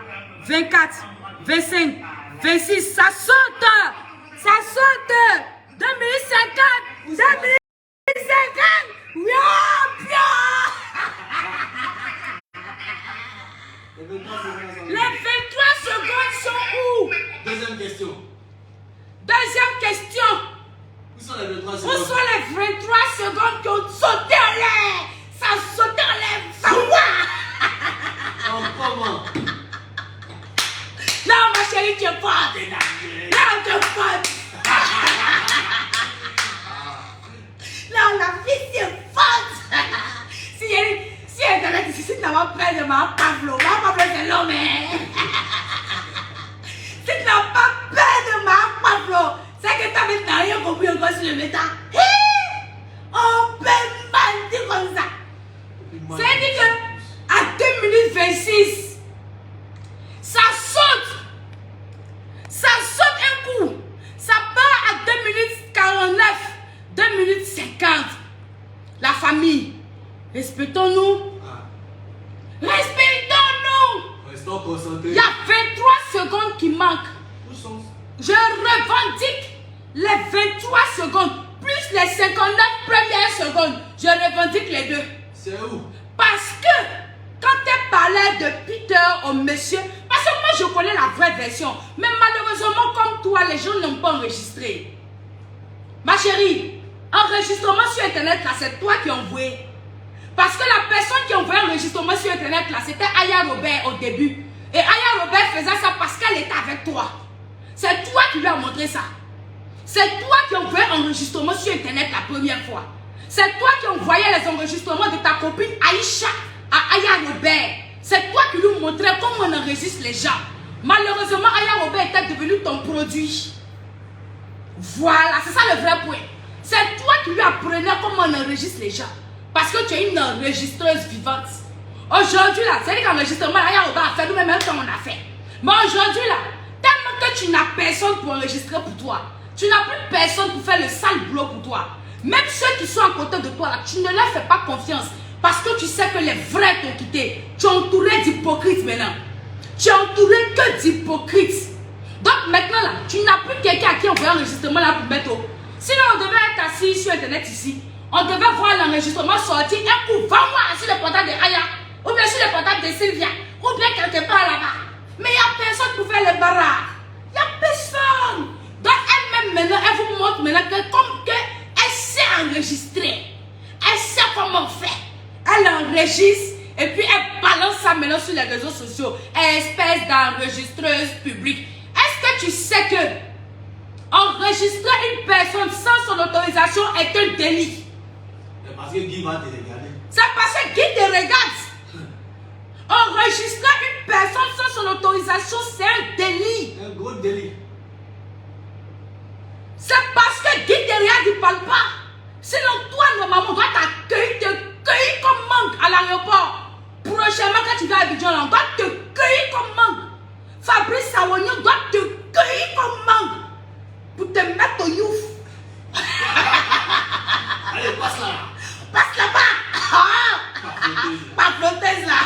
24, 25, 26, ça saute! Ça saute! 2 minutes 50! 2 minutes 50! Les 23 secondes sont où? Deuxième question. Deuxième question. Où sont les 23 Où secondes? sont les 23 secondes qui ont sauté en l'air? Ça a sauté en l'air, ça va! Comment? Non, ma chérie, tu es forte. Non, tu es forte. Non, la fille, tu es forte. Si Internet ici, si tu n'as pas peur de ma Pablo c'est l'homme. Si tu n'as pas peur de ma Pablo, c'est que tu n'as rien compris encore sur le méta. On peut mentir comme ça. C'est-à-dire que à 2 minutes 26, ça saute. Ça saute un coup. Ça part à 2 minutes 49, 2 minutes 50. La famille, respectons-nous. Respectons-nous. Restons concentrés. Il y a 23 secondes qui manquent. Où sont? Je revendique les 23 secondes plus les 59 premières secondes. Je revendique les deux. C'est où? Parce que quand tu parlais de Peter au monsieur, parce que moi je connais la vraie version, mais malheureusement comme toi, les gens n'ont pas enregistré. Ma chérie, enregistrement sur internet là, c'est toi qui as envoyé. Parce que la personne qui a envoyé enregistrement sur internet là, c'était Aya Robert au début. Et Aya Robert faisait ça parce qu'elle était avec toi. C'est toi qui lui as montré ça. C'est toi qui as envoyé enregistrement sur internet la première fois. C'est toi qui envoyais les enregistrements de ta copine Aïcha à Aya Robert. C'est toi qui lui montrais comment on enregistre les gens. Malheureusement, Aya Robert était devenu ton produit. Voilà, c'est ça le vrai point. C'est toi qui lui apprenais comment on enregistre les gens. Parce que tu es une enregistreuse vivante. Aujourd'hui là, c'est l'enregistrement, Aya Robert a fait nous-mêmes comme on a fait. Mais aujourd'hui là, tellement que tu n'as personne pour enregistrer pour toi. Tu n'as plus personne pour faire le sale boulot pour toi. Même ceux qui sont à côté de toi là, tu ne leur fais pas confiance. Parce que tu sais que les vrais t'ont quitté. Tu es entouré d'hypocrites maintenant. Tu es entouré que d'hypocrites. Donc maintenant là, tu n'as plus quelqu'un à qui on fait l'enregistrement là pour mettre au. Sinon on devait être assis sur internet ici. On devait voir l'enregistrement sortir un coup, va voir sur le portable de Aya, ou bien sur le portable de Sylvia, ou bien quelque part là-bas. Mais il n'y a personne pour faire le barrage. Il n'y a personne. Donc elle-même maintenant, elle vous montre maintenant que comme qu'elle sait enregistrer. Elle sait comment faire. Elle enregistre et puis elle balance ça maintenant sur les réseaux sociaux. Espèce d'enregistreuse publique. Est-ce que tu sais que enregistrer une personne sans son autorisation est un délit? C'est parce que Guy va te regarder. C'est parce que Guy te regarde. Enregistrer une personne sans son autorisation, c'est un délit. Un gros délit. C'est parce que Guy te regarde, il ne parle pas. Sinon, toi, normalement, on doit t'accueillir, te cueillir comme mangue à l'aéroport. Prochainement, quand tu vas à Abidjan, on doit te cueillir comme mangue. Fabrice Sawagnon doit te cueillir comme mangue pour te mettre au youf. Allez, passe là. Passe là-bas. Ma flottaise là.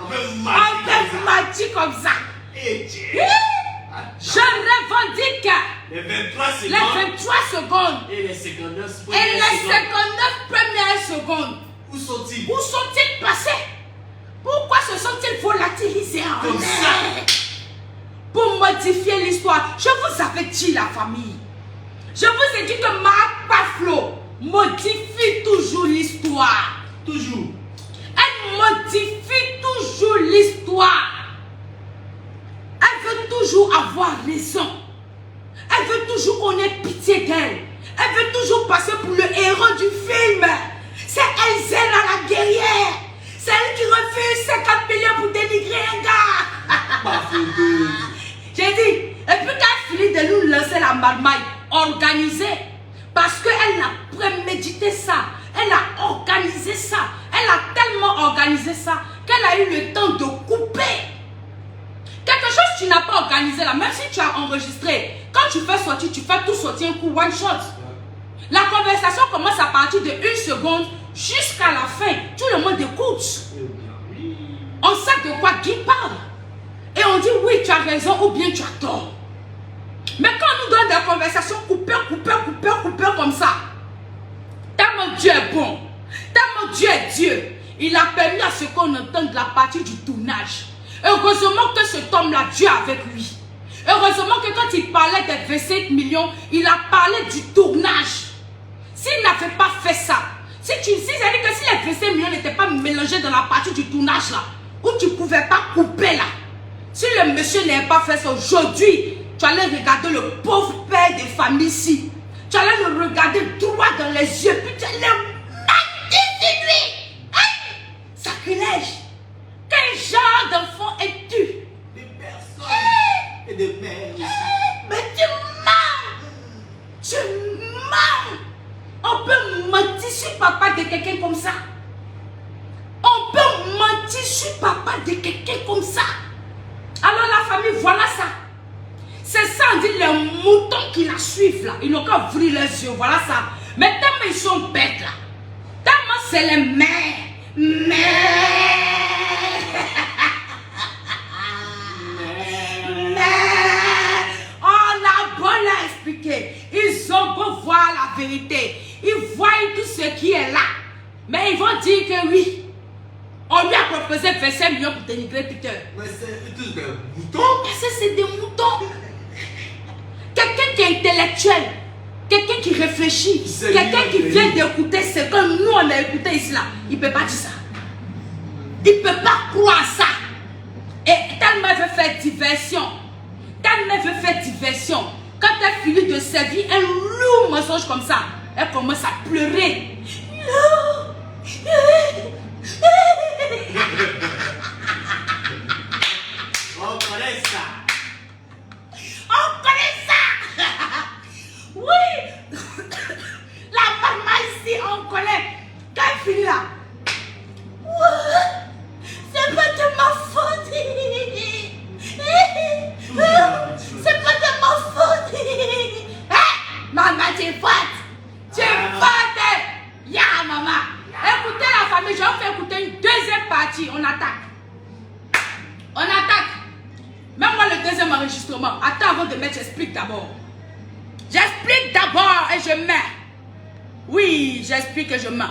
On fait On fait magie comme ça. Et tiens. Je revendique Les 23 secondes. les 23 secondes Et les 59 et les 59 premières secondes. Où sont-ils? Où sont-ils passés? Pourquoi se sont-ils volatilisés en Comme l'air? ça. Pour modifier l'histoire. Je vous avais dit, la famille. Je vous ai dit que Marc Paflo modifie toujours l'histoire. Toujours. Elle modifie toujours l'histoire. Elle veut toujours avoir raison. Elle veut toujours qu'on ait pitié d'elle. Elle veut toujours passer pour le héros du film. C'est Elzena la guerrière. C'est elle qui refuse 50 millions pour dénigrer un gars. J'ai dit, et puis quand elle finit de nous lancer la marmaille organisée, parce qu'elle a prémédité ça, elle a organisé ça, elle a tellement organisé ça, qu'elle a eu le temps de couper. Quelque chose que tu n'as pas organisé là, même si tu as enregistré, quand tu fais sortir, tu fais tout sortir un coup, one shot. La conversation commence à partir de 1 seconde jusqu'à la fin. Tout le monde écoute. On sait de quoi Guy parle. Et on dit oui, tu as raison ou bien tu as tort. Mais quand on nous donne des conversations coupées comme ça, tellement Dieu est bon, tellement Dieu est Dieu, il a permis à ce qu'on entende la partie du tournage. Heureusement que cet homme-là, Dieu est avec lui. Heureusement que quand il parlait des 25 millions, il a parlé du tournage. S'il n'avait pas fait ça, si ça dit que si les 25 millions n'étaient pas mélangés dans la partie du tournage là, où tu ne pouvais pas couper là, si le monsieur n'avait pas fait ça aujourd'hui, tu allais regarder le pauvre père des familles ici. Tu allais le regarder droit dans les yeux, puis tu allais magnifier lui. Hein? Sacrilège. Quel genre d'enfant es-tu? Des personnes et des mères aussi. Mais tu mens! Tu mens! On peut mentir sur papa de quelqu'un comme ça. On peut mentir sur papa de quelqu'un comme ça. Alors la famille, voilà ça. C'est ça, on dit les moutons qui la suivent là. Ils n'ont qu'à ouvrir les yeux, voilà ça. Mais tellement ils sont bêtes là. Tellement c'est les mères. On a beau leur expliquer. Ils ont beau voir la vérité. Ils voient tout ce qui est là. Mais ils vont dire que oui. On lui a proposé 25 millions pour dénigrer Peter. Mais c'est tous des moutons. Parce que c'est des moutons. Quelqu'un qui est intellectuel. Quelqu'un qui réfléchit. Quelqu'un qui vient d'écouter ce que nous on a écouté ici là. Il ne peut pas dire ça. Il ne peut pas croire ça. Et tellement elle veut faire diversion. Tellement elle veut faire diversion. Quand elle finit de servir un lourd mensonge comme ça, elle commence à pleurer. Non. On connaît ça. On connaît ça. Oui. La maman ici, on connaît. Quand elle finit là. C'est pas de ma faute. C'est pas de ma faute. Maman, tu es forte. Tu es forte. Ya, maman. Écoutez la famille, je vais vous faire écouter une deuxième partie. On attaque. On attaque. Même moi, le deuxième enregistrement. Attends avant de mettre, j'explique d'abord. J'explique d'abord et je mets. Oui, j'explique et je mets.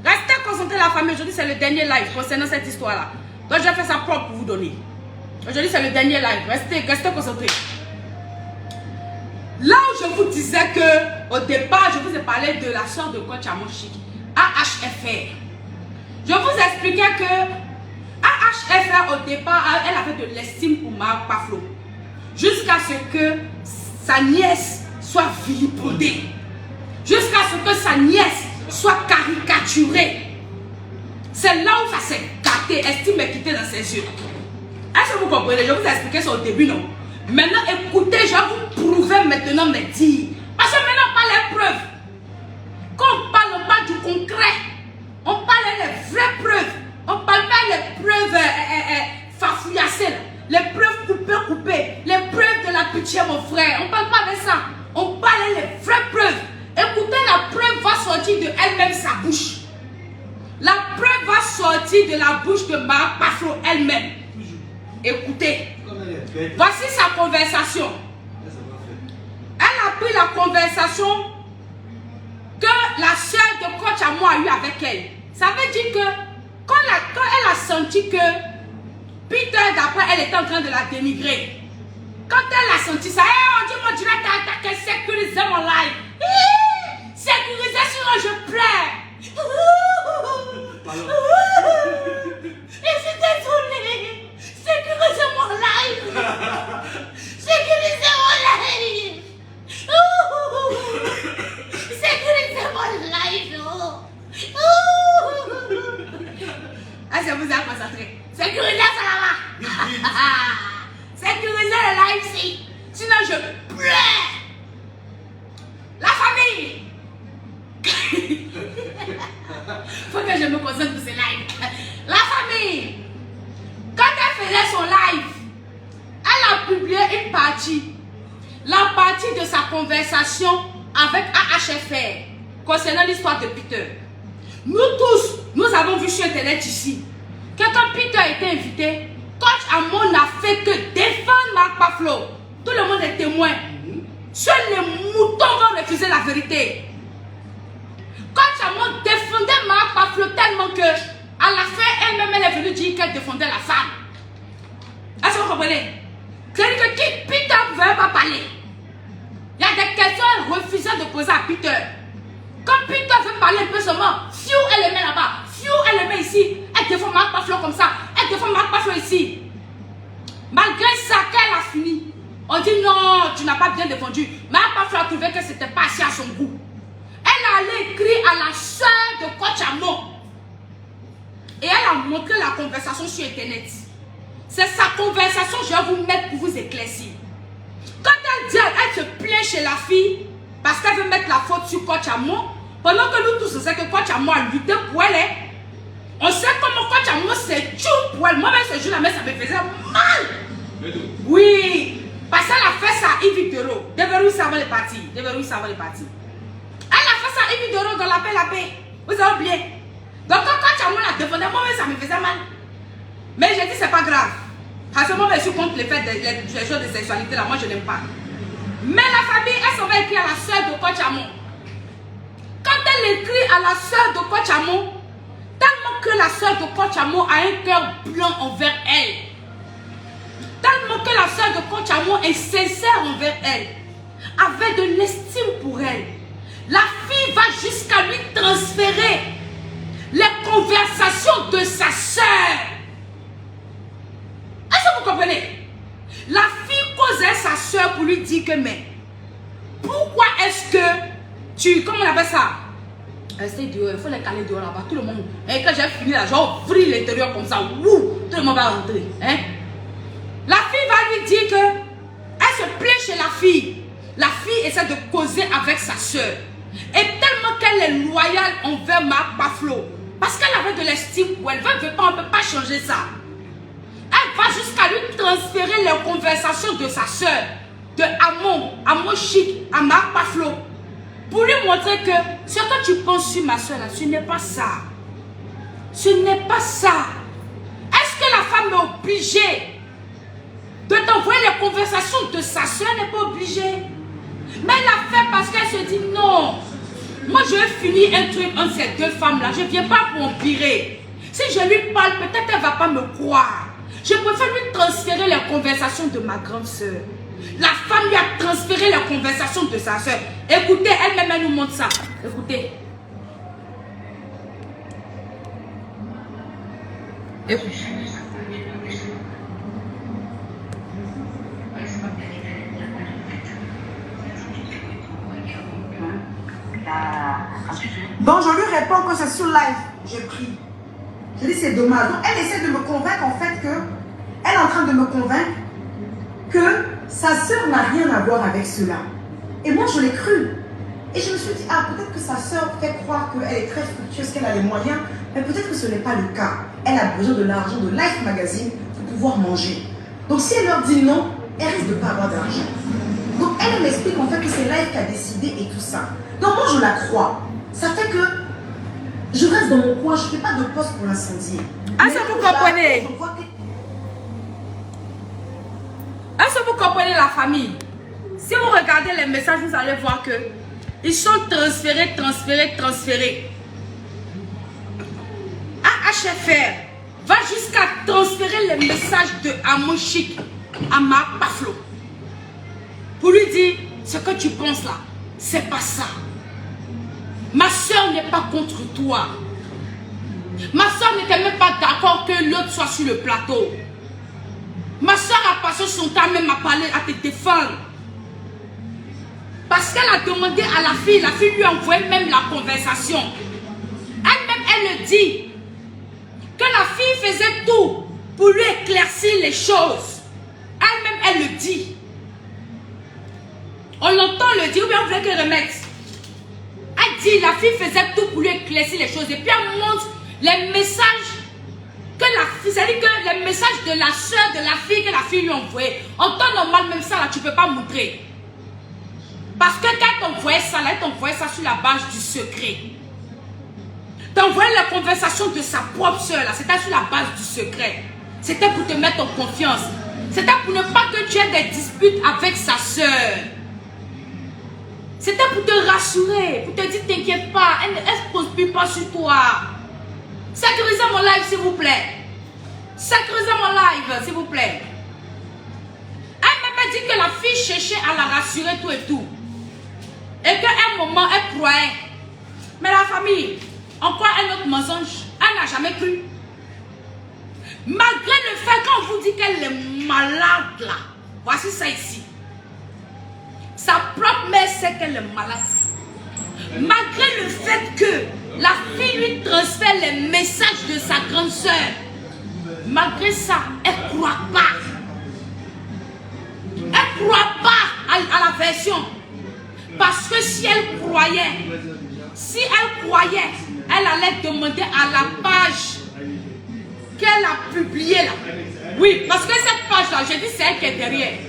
Restez concentrés la famille. Aujourd'hui, c'est le dernier live concernant cette histoire-là. Donc, je vais faire ça propre pour vous donner. Aujourd'hui, c'est le dernier live. Restez concentrés. Là où je vous disais que, au départ, je vous ai parlé de la soeur de coach Amoshik, AHFR. Je vous expliquais que AHFR soeur, au départ, elle avait de l'estime pour Marc Paflo. Jusqu'à ce que sa nièce soit vilipendée. Jusqu'à ce que sa nièce soit caricaturée. C'est là où ça s'est gâté. Estime est quittée dans ses yeux. Est-ce que vous comprenez? Je vous ai expliqué ça au début, non? Maintenant, écoutez, je vais vous prouver maintenant mes dires. Parce que maintenant, on parle des preuves. Quand on parle du concret. On parle des vraies preuves. On ne parle pas des preuves farfouillassées. Les preuves coupées. Les preuves de la pitié, mon frère. On ne parle pas de ça. On parle des vraies preuves. Écoutez, la preuve va sortir de elle-même sa bouche. La preuve va sortir de la bouche de Marc Paflo elle-même. Écoutez. Voici sa conversation. Elle a pris la conversation que la soeur de coach à moi a eu avec elle. Ça veut dire que quand elle a senti que Peter, d'après elle, était en train de la dénigrer. Quand elle a senti ça, on dit moi, tu vas t'attaquer, sécuriser mon live. Sécuriser, sinon je pleure. Et je suis désolée. Sécuriser mon live. Sécuriser mon live. Sécuriser mon live. Ah, ça vous a concentré. Sécuriser ça là-bas. Sécuriser le live ici. Sinon je pleure. La famille. Faut que je me concentre pour ce live. La famille. Quand elle faisait son live, elle a publié une partie. La partie de sa conversation avec AHFR concernant l'histoire de Peter. Nous tous, nous avons vu sur internet ici que quand Peter était invité, coach Amon n'a fait que défendre Marc Paflo. Tout le monde est témoin. Seuls les moutons vont refuser la vérité. Coach Amon défendait Marc Paflo tellement que à la fin, elle-même elle est venue dire qu'elle défendait la femme. Est-ce que vous comprenez? C'est-à-dire que Peter ne pouvait pas parler. Il y a des questions qu'elle refusait de poser à Peter. Quand Peter veut parler un peu seulement, fiou, elle le met là-bas, fiou, elle le met ici. Elle défend Marc Paflo comme ça, elle défend Marc Paflo ici. Malgré ça, qu'elle a fini, on dit non, tu n'as pas bien défendu. Marc Paflo a trouvé que ce n'était pas assez à son goût. Elle a allé écrire à la soeur de coach Amon. Et elle a montré la conversation sur internet. C'est sa conversation, je vais vous mettre pour vous éclaircir. Quand elle dit, elle se plaint chez la fille, parce qu'elle veut mettre la faute sur coach Amon, pendant que nous tous, on sait que coach Amon a lutté pour elle. On sait comment coach Amon s'est tué pour elle. Moi-même, ce jour-là, ça me faisait mal. Oui, parce qu'elle a fait ça à Yves Dero. Deverou savoir les parties. Deverou savoir les parties. Elle a fait ça à Yves Dero dans la paix. Vous avez oublié. Donc quand coach Amon la défendait, moi-même, ça me faisait mal. Mais j'ai dit, c'est pas grave. Parce que moi, je suis contre les faits des choses de sexualité là. Moi, je n'aime pas. Mais la famille, elle s'en va écrire à la soeur de coach Amon. Quand elle écrit à la soeur de coach Amon, tellement que la soeur de coach Amon a un cœur blanc envers elle, tellement que la soeur de coach Amon est sincère envers elle, avait de l'estime pour elle, la fille va jusqu'à lui transférer les conversations de sa soeur. Est-ce que vous comprenez? La fille causait sa soeur pour lui dire que mais pourquoi est-ce que tu, comment on appelle ça? C'est dehors, il faut les caler dehors là-bas, tout le monde. Et quand j'ai fini là, je vais ouvrir l'intérieur comme ça, wouh, tout le monde va rentrer. Hein? La fille va lui dire que elle se plaint chez la fille. La fille essaie de causer avec sa soeur. Et tellement qu'elle est loyale envers Marc Paflo, parce qu'elle avait de l'estime pour elle, on ne peut pas changer ça. Elle va jusqu'à lui transférer les conversations de sa soeur, de Amon Chic, à Marc Paflo, pour lui montrer que ce que tu penses sur ma soeur là, ce n'est pas ça. Ce n'est pas ça. Est-ce que la femme est obligée de t'envoyer les conversations de sa soeur? Elle n'est pas obligée. Mais elle l'a fait parce qu'elle se dit non. Moi je vais finir un truc entre ces deux femmes là. Je ne viens pas pour empirer. Si je lui parle, peut-être elle ne va pas me croire. Je préfère lui transférer les conversations de ma grande soeur. La femme lui a transféré les conversations de sa soeur. Écoutez, elle-même, elle nous montre ça. Écoutez. Et... Donc je lui réponds que c'est sur live. J'ai pris. Je dis c'est dommage. Donc elle essaie de me convaincre en fait que elle est en train de me convaincre que sa sœur n'a rien à voir avec cela. Et moi je l'ai cru. Et je me suis dit, ah peut-être que sa sœur fait croire qu'elle est très fructueuse, qu'elle a les moyens, mais peut-être que ce n'est pas le cas. Elle a besoin de l'argent de Life Magazine pour pouvoir manger. Donc si elle leur dit non, elle risque de ne pas avoir d'argent. Donc elle m'explique en fait que c'est Life qui a décidé et tout ça. Donc moi je la crois. Ça fait que je reste dans mon coin, je ne fais pas de poste pour l'incendier. Est-ce que vous comprenez? Est-ce que vous comprenez la famille? Si vous regardez les messages, vous allez voir que ils sont transférés. AHFR va jusqu'à transférer les messages de Amoshik à Marc Paflo. Pour lui dire, ce que tu penses là, c'est pas ça. Ma soeur n'est pas contre toi. Ma soeur n'était même pas d'accord que l'autre soit sur le plateau. Ma soeur a passé son temps même à parler, à te défendre. Parce qu'elle a demandé à la fille lui a envoyé même la conversation. Elle-même, elle le dit. Que la fille faisait tout pour lui éclaircir les choses. Elle-même, elle le dit. On l'entend le dire, ou bien on voulait qu'elle remette. Elle dit, la fille faisait tout pour lui éclaircir les choses. Et puis elle montre les messages que la fille, c'est-à-dire que les messages de la soeur de la fille que la fille lui a envoyé. En temps normal, même ça, là, tu ne peux pas montrer. Parce que quand on voyait ça, là, on voyait ça sur la base du secret. T'envoyais la conversation de sa propre soeur, là, c'était sur la base du secret. C'était pour te mettre en confiance. C'était pour ne pas que tu aies des disputes avec sa soeur. C'était pour te rassurer, pour te dire, t'inquiète pas, elle ne conspire pas sur toi. Sécurisez mon live, s'il vous plaît. Sécurisez mon live, s'il vous plaît. Elle m'a dit que la fille cherchait à la rassurer, tout et tout. Et qu'à un moment, elle croyait. Mais la famille, encore un autre mensonge, elle n'a jamais cru. Malgré le fait qu'on vous dit qu'elle est malade là. Voici ça ici. Sa propre mère sait qu'elle est malade. Malgré le fait que la fille lui transfère les messages de sa grande soeur. Malgré ça, elle ne croit pas. Elle ne croit pas à la version. Parce que si elle croyait, elle allait demander à la page qu'elle a publiée là. Oui, parce que cette page là, j'ai dit c'est elle qui est derrière.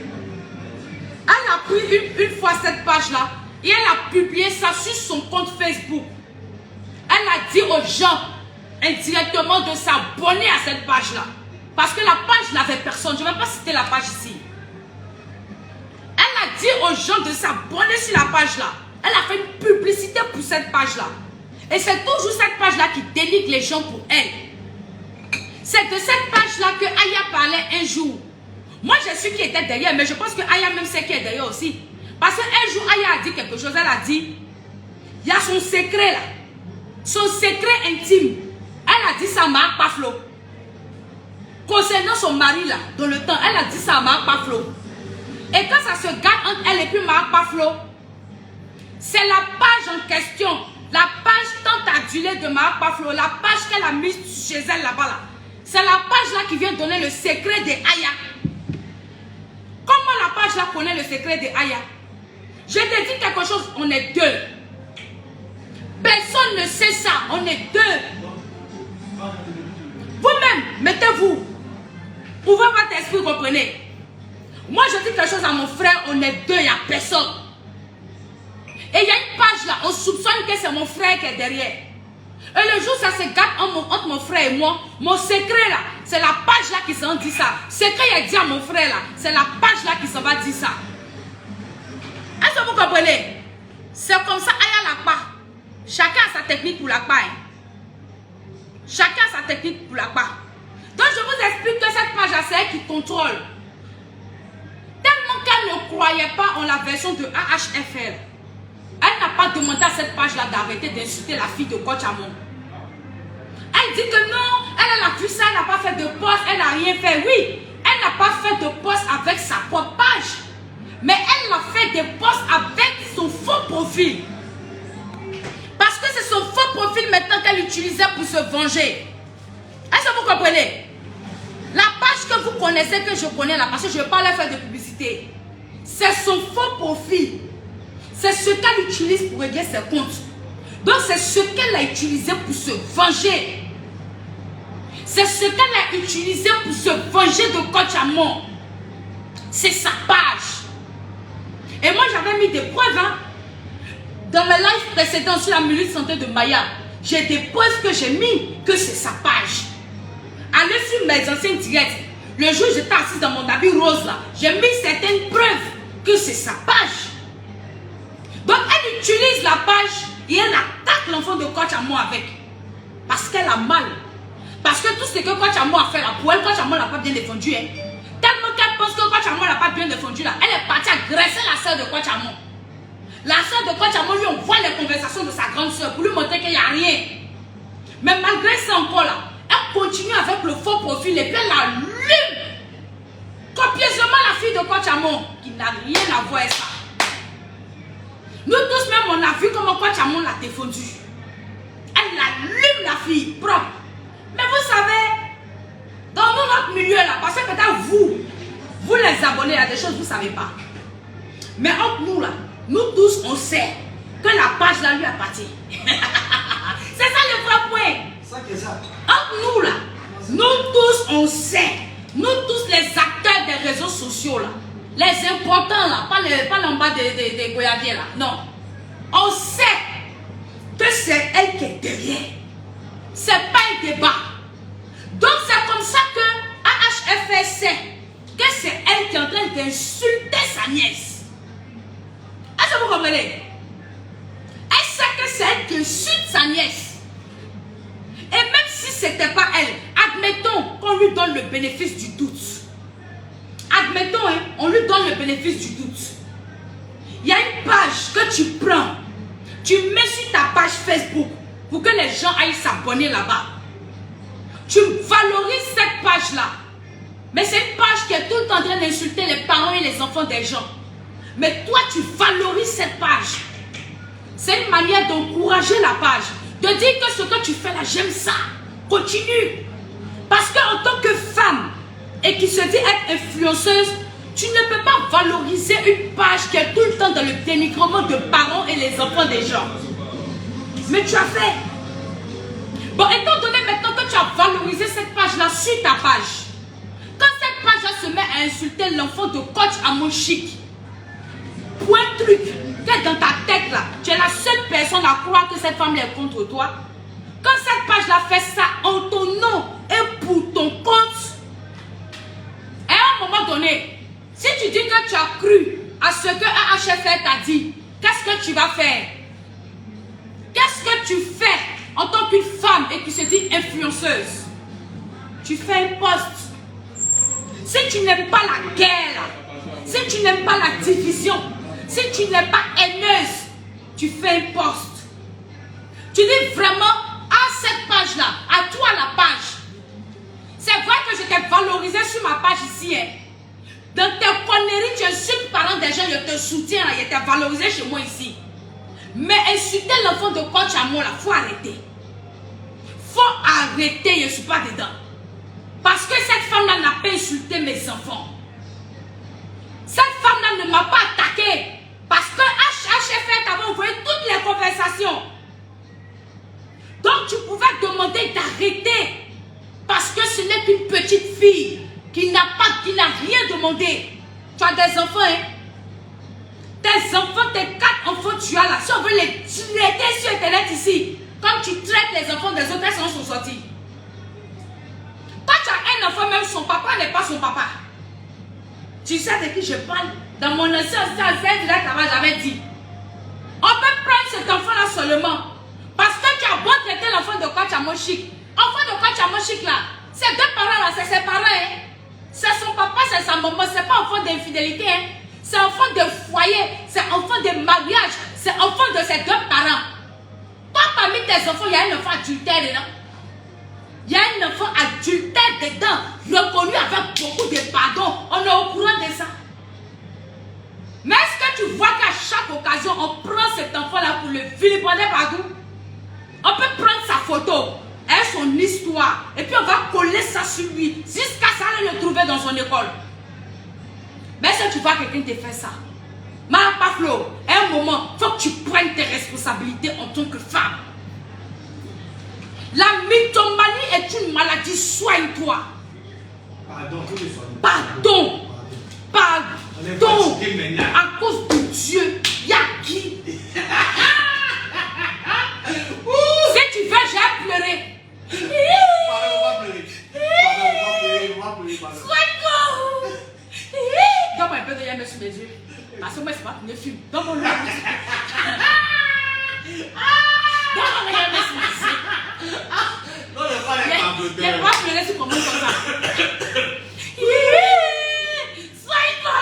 Elle a pris une fois cette page là et elle a publié ça sur son compte Facebook. Elle a dit aux gens indirectement de s'abonner à cette page là. Parce que la page n'avait personne. Je ne vais pas citer la page ici. Elle a dit aux gens de s'abonner sur la page là. Elle a fait une publicité pour cette page là. Et c'est toujours cette page là qui dénigre les gens pour elle. C'est de cette page là que Aya parlait un jour. Moi je suis qui était derrière, mais je pense que Aya même sait qui est derrière aussi. Parce qu'un jour Aya a dit quelque chose. Elle a dit, il y a son secret là. Son secret intime. Elle a dit ça à Marc Paflo. Concernant son mari là, dans le temps, elle a dit ça à Marc Paflo. Et quand ça se garde entre elle et puis Marc Paflo, c'est la page en question, la page tant adulée de Marc Paflo, la page qu'elle a mise chez elle là-bas là. C'est la page là qui vient donner le secret de Aya. Comment la page là connaît le secret de Aya? Je te dis quelque chose, on est deux. Personne ne sait ça, on est deux. Vous-même, mettez-vous. Ouvrez votre esprit, comprenez. Moi, je dis quelque chose à mon frère, on est deux, il n'y a personne. Et il y a une page là, on soupçonne que c'est mon frère qui est derrière. Et le jour où ça se gâte entre mon frère et moi, mon secret là, c'est la page là qui s'en dit ça. Secret, il a dit à mon frère là, c'est la page là qui s'en va dire ça. Est-ce que vous comprenez? C'est comme ça, Aya la part. Chacun a sa technique pour la part. Chacun a sa technique pour la part. Donc je vous explique que cette page là, c'est elle qui contrôle. Tellement qu'elle ne croyait pas en la version de AHFR. Elle n'a pas demandé à cette page-là d'arrêter d'insulter la fille de Coach Amon. Elle dit que non, elle a vu ça, elle n'a pas fait fait de poste, elle n'a rien fait. Oui, elle n'a pas fait de poste avec sa propre page. Mais elle a fait des posts avec son faux profil. Parce que c'est son faux profil maintenant qu'elle utilisait pour se venger. Est-ce que vous comprenez? La page que vous connaissez, que je connais là, parce que je ne vais pas leur faire de publicité, c'est son faux profil. C'est ce qu'elle utilise pour régler ses comptes. Donc c'est ce qu'elle a utilisé pour se venger. C'est ce qu'elle a utilisé pour se venger de Coach Amon. C'est sa page. Et moi j'avais mis des preuves. Hein. Dans mes lives précédents sur la minute santé de Maya, j'ai des preuves que j'ai mis que c'est sa page. Allez sur mes anciens directs. Le jour où j'étais assise dans mon habit rose là, j'ai mis certaines preuves que c'est sa page. Donc elle utilise la page et elle attaque l'enfant de Coach Amon avec. Parce qu'elle a mal. Parce que tout ce que Coach Amon a fait là, pour elle, Coach Amon n'a pas bien défendu. Hein. Tellement qu'elle pense que Coach Amon n'a pas bien défendu là, elle est partie agresser la soeur de Coach Amon. La soeur de Coach Amon lui envoie les conversations de sa grande soeur pour lui montrer qu'il n'y a rien. Mais malgré ça encore là, elle continue avec le faux profil et puis elle allume copieusement la fille de Coach Amon qui n'a rien à voir avec ça. Nous tous même on a vu comment Coach Amon l'a défendu. Elle allume la fille propre. Mais vous savez, dans notre milieu là, parce que peut-être vous les abonnés, il y a des choses que vous ne savez pas. Mais entre nous là, nous tous on sait que la page là lui appartient. C'est ça le vrai point. Ça que ça. Entre nous là, nous tous on sait. Nous tous les acteurs des réseaux sociaux là, les importants là, pas l'en bas des goyaviers là, non. On sait que c'est elle qui est derrière. C'est pas un débat. Donc c'est comme ça que AHFR sait que c'est elle qui est en train d'insulter sa nièce. Est-ce que vous comprenez? Elle sait que c'est elle qui insulte sa nièce. Et même si ce n'était pas elle, admettons qu'on lui donne le bénéfice du doute. Admettons, hein, on lui donne le bénéfice du doute. Il y a une page que tu prends, tu mets sur ta page Facebook pour que les gens aillent s'abonner là-bas. Tu valorises cette page-là. Mais c'est une page qui est tout le temps en train d'insulter les parents et les enfants des gens. Mais toi, tu valorises cette page. C'est une manière d'encourager la page. De dire que ce que tu fais là, j'aime ça. Continue. Parce qu'en tant que femme, et qui se dit être influenceuse, tu ne peux pas valoriser une page qui est tout le temps dans le dénigrement de parents et les enfants des gens. Mais tu as fait. Bon, étant donné maintenant que tu as valorisé cette page-là sur ta page, quand cette page-là se met à insulter l'enfant de Coach Amon Chic, pour un truc qui est dans ta tête là, tu es la seule personne à croire que cette femme est contre toi. Quand cette page-là fait ça en ton nom et pour ton compte, et à un moment donné, si tu dis que tu as cru à ce que AHFR t'a dit, qu'est-ce que tu vas faire? Qu'est-ce que tu fais en tant qu'une femme et qui se dit influenceuse? Tu fais un post. Si tu n'aimes pas la guerre, si tu n'aimes pas la division, si tu n'es pas haineuse, tu fais un post. Tu dis vraiment à cette page-là, à toi la page. C'est vrai que je t'ai valorisé sur ma page ici. Hein. Dans tes conneries, tu insultes les parents des gens, je te soutiens, je t'ai valorisé chez moi ici. Mais insulter l'enfant de Coach Amon, il faut arrêter. Faut arrêter, je ne suis pas dedans. Parce que cette femme-là n'a pas insulté mes enfants. Cette femme-là ne m'a pas attaqué. Parce que HHFR t'avait envoyé toutes les conversations. Donc tu pouvais demander d'arrêter. Parce que ce n'est qu'une petite fille qui n'a rien demandé. Tu as des enfants, hein? Tes enfants, tes 4 enfants tu as là. Si on veut les traiter sur Internet ici, comme tu traites les enfants des autres, elles sont sortis. Quand tu as un enfant, même son papa n'est pas son papa. Tu sais de qui je parle? Dans mon ancien travail, j'avais dit, on peut prendre cet enfant-là seulement parce que tu as beau traiter l'enfant de Coach Amon Chic. Enfant de Coach Amon Chic là, ces deux parents-là, c'est ses parents. Hein? C'est son papa, c'est sa maman. C'est pas enfant d'infidélité. Hein? C'est enfant de foyer. C'est enfant de mariage. C'est enfant de ses deux parents. Toi, parmi tes enfants, il y a un enfant adultère dedans. Il y a un enfant adultère de dedans, reconnu avec beaucoup de pardon. On est au courant de ça. Mais est-ce que tu vois qu'à chaque occasion, on prend cet enfant-là pour le vilipender partout? On peut prendre sa photo et son histoire, et puis on va coller ça sur lui, jusqu'à ça, aller le trouver dans son école. Mais est-ce que tu vois quelqu'un te faire ça? Ma Paflo, à un moment, il faut que tu prennes tes responsabilités en tant que femme. La mythomanie est une maladie, soigne-toi. Pardon, vous le soignez. Pardon. Pardon. À cause de Dieu, il y a qui? Si tu veux, j'ai pleuré. Pardon, on va pleurer. Pardon, on va pleurer. Soigne-toi. Donne-moi un peu de yam sur mes yeux. Parce que moi, c'est pas une film. Donne-moi le yam. Donne-moi le yam sur mes yeux. Non, il n'y a pas les pardons. Il n'y a pas pleurer sur comment comme ça. Soigne-toi.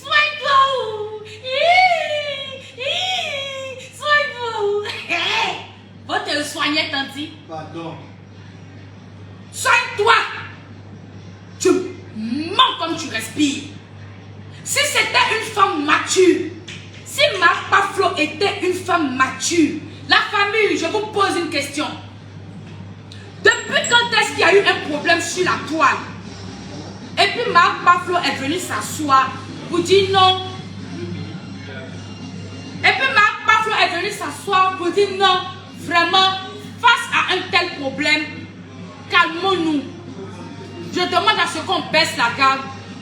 Soigne-toi. Soigne-toi. Va te soigner, Tanti. Pardon. Soigne-toi. Tu mens comme tu respires. Si c'était une femme mature, si Marc Paflo était une femme mature, la famille, je vous pose une question. Depuis quand est-ce qu'il y a eu un problème sur la toile? Et puis Marc Paflo est venu s'asseoir pour dire non. Et puis Marc Paflo est venu s'asseoir pour dire non. Vraiment, face à un tel problème, calmons-nous. Je demande à ce qu'on baisse la garde.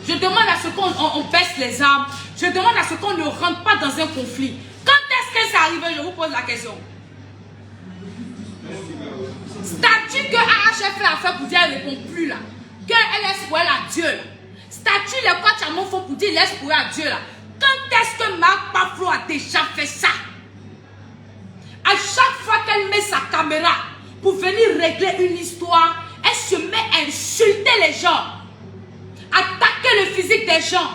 Je demande à ce qu'on baisse les armes. Je demande à ce qu'on ne rentre pas dans un conflit. Quand est-ce que ça arrive? Je vous pose la question. Statue que AHF fait affaire pour dire elle ne répond plus là. Qu'elle laisse pour elle à Dieu là. Statue les coachs à mon fond pour dire laisse pour elle à Dieu là. Quand est-ce que Marc Paflo a déjà fait ça? À chaque fois qu'elle met sa caméra pour venir régler une histoire, elle se met à insulter les gens, attaquer le physique des gens.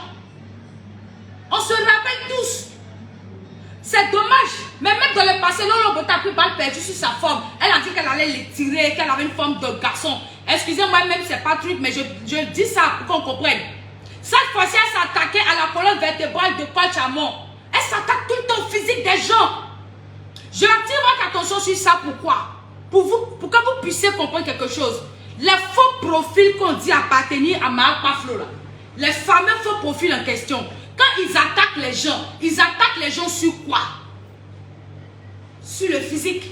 On se rappelle tous. C'est dommage. Mais même dans le passé, Lolo Bota a pris balle perdue sur sa forme. Elle a dit qu'elle allait les tirer, qu'elle avait une forme de garçon. Excusez-moi, même c'est pas truc, mais je dis ça pour qu'on comprenne. Cette fois-ci, elle s'est attaquée à la colonne vertébrale de Pachamon. Elle s'attaque tout le temps au physique des gens. Je attire votre attention sur ça. Pourquoi? Pour que vous puissiez comprendre quelque chose. Les faux profils qu'on dit appartenir à Marc Paflo, les fameux faux profils en question, quand ils attaquent les gens sur quoi? Sur le physique.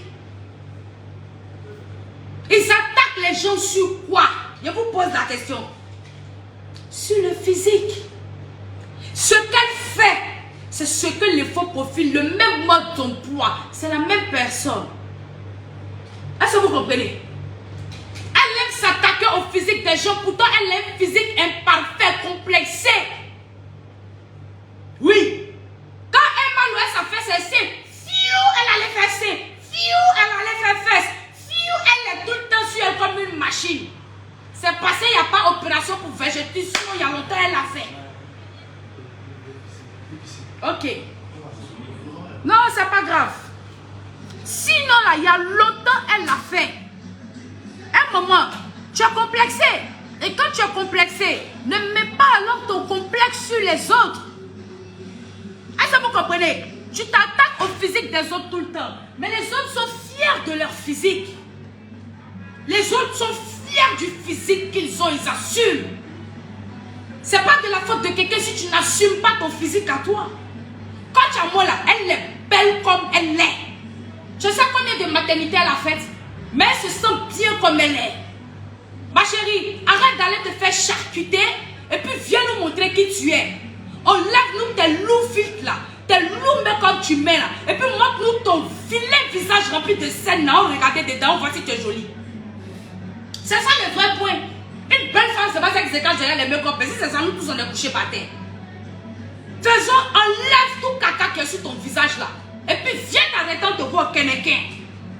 Ils attaquent les gens sur quoi? Je vous pose la question. Sur le physique. Ce qu'elle fait, c'est ce que les faux profils, le même mode d'emploi, c'est la même personne. Est-ce que vous comprenez? Elle aime s'attaquer au physique des gens, pourtant elle a un physique imparfait, complexé. Oui. Quand Emma Louès a fait ceci, elle allait faire ci, elle allait faire fesse, elle est tout le temps sur elle comme une machine. C'est passé, il n'y a pas opération pour végétation, il y a longtemps elle l'a fait. Ok. Non, c'est pas grave. Sinon, là, il y a longtemps, elle l'a fait. Un moment, tu es complexé. Et quand tu es complexé, ne mets pas alors ton complexe sur les autres. Est-ce que vous comprenez? Tu t'attaques au physique des autres tout le temps. Mais les autres sont fiers de leur physique. Les autres sont fiers du physique qu'ils ont, ils assument. C'est pas de la faute de quelqu'un si tu n'assumes pas ton physique à toi. Quand tu as moi là, elle est belle comme elle est. Je sais combien de maternités elle a fait, mais elle se sent bien comme elle est. Ma chérie, arrête d'aller te faire charcuter et puis viens nous montrer qui tu es. Enlève-nous tes loups filtres là, tes loups make-up tu mets là, et puis montre-nous ton vilain visage rempli de scènes là. On regarde dedans, on voit si tu es jolie. C'est ça le vrai point. Une belle femme, c'est pas ça que c'est quand j'ai les make-up, mais si c'est ça, nous tous on est couchés par terre. Faisons, enlève tout caca qui est sur ton visage là. Et puis viens t'arrêter de voir Kenekin.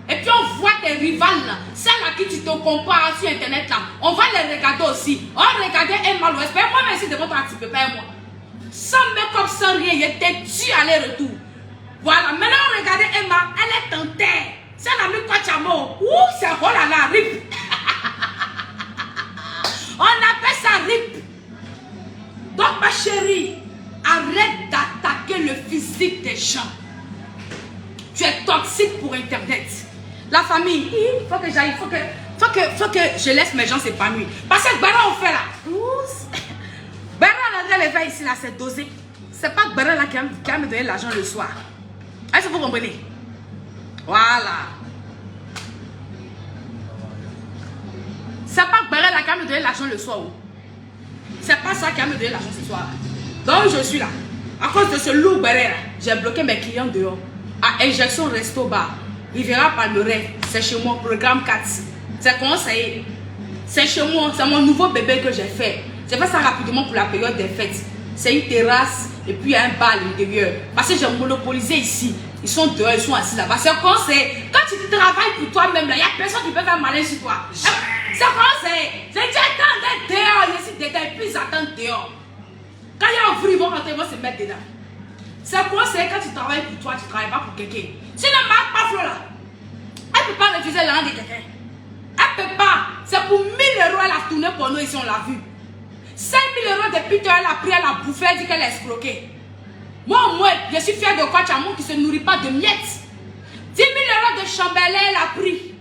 Et puis on voit tes rivales là. Celles à qui tu te compares sur internet là. On va les regarder aussi. On va regarder Emma Louès. Mais moi merci de votre un petit peu, pas moi. Sans make-up, sans rien, il était dû aller-retour. Voilà, maintenant regardez Emma, elle est en terre. C'est la même Pachamon. Ouh, c'est oh là là, rip. chérie, arrête d'attaquer le physique des gens. Tu es toxique pour Internet. La famille, il faut que j'aille, faut que je laisse mes gens s'épanouir. Parce que Bara on fait là. Bara là, les verres ici là, c'est dosé. C'est pas Bara là qui va me donner l'argent le soir. Est-ce que vous comprenez? Voilà. C'est pas Bara là qui va me donner l'argent le soir. C'est pas ça qui va me donner l'argent ce soir. Donc je suis là. À cause de ce lourd Bara là, j'ai bloqué mes clients dehors. À Injection Resto Bar. Riviera Palmeraie, c'est chez moi, programme 4. C'est comment ça est? C'est chez moi, c'est mon nouveau bébé que j'ai fait. J'ai fait ça rapidement pour la période des fêtes. C'est une terrasse et puis il y a un bar à l'intérieur. Parce que j'ai monopolisé ici. Ils sont dehors, ils sont assis là-bas. C'est comment c'est? Quand tu travailles pour toi-même, il n'y a personne qui peut faire malin sur toi. C'est comment c'est? J'ai dit attends d'être dehors, je suis dedans, et puis ils attendent dehors. Quand il y a un bruit, ils vont rentrer, ils vont se mettre dedans. C'est quoi? C'est quand tu travailles pour toi, tu ne travailles pas pour quelqu'un. Si ne marque pas Flo là, elle ne peut pas refuser l'argent de quelqu'un. Elle ne peut pas. C'est pour 1000 €, elle a tourné pour nous ici, on l'a vu. 5 000 € depuis que elle a pris, elle a bouffé, elle dit qu'elle a escroqué. Moi au moins, je suis fière de Kwachamo qui ne se nourrit pas de miettes. 10 000 € de chambellan, elle a pris.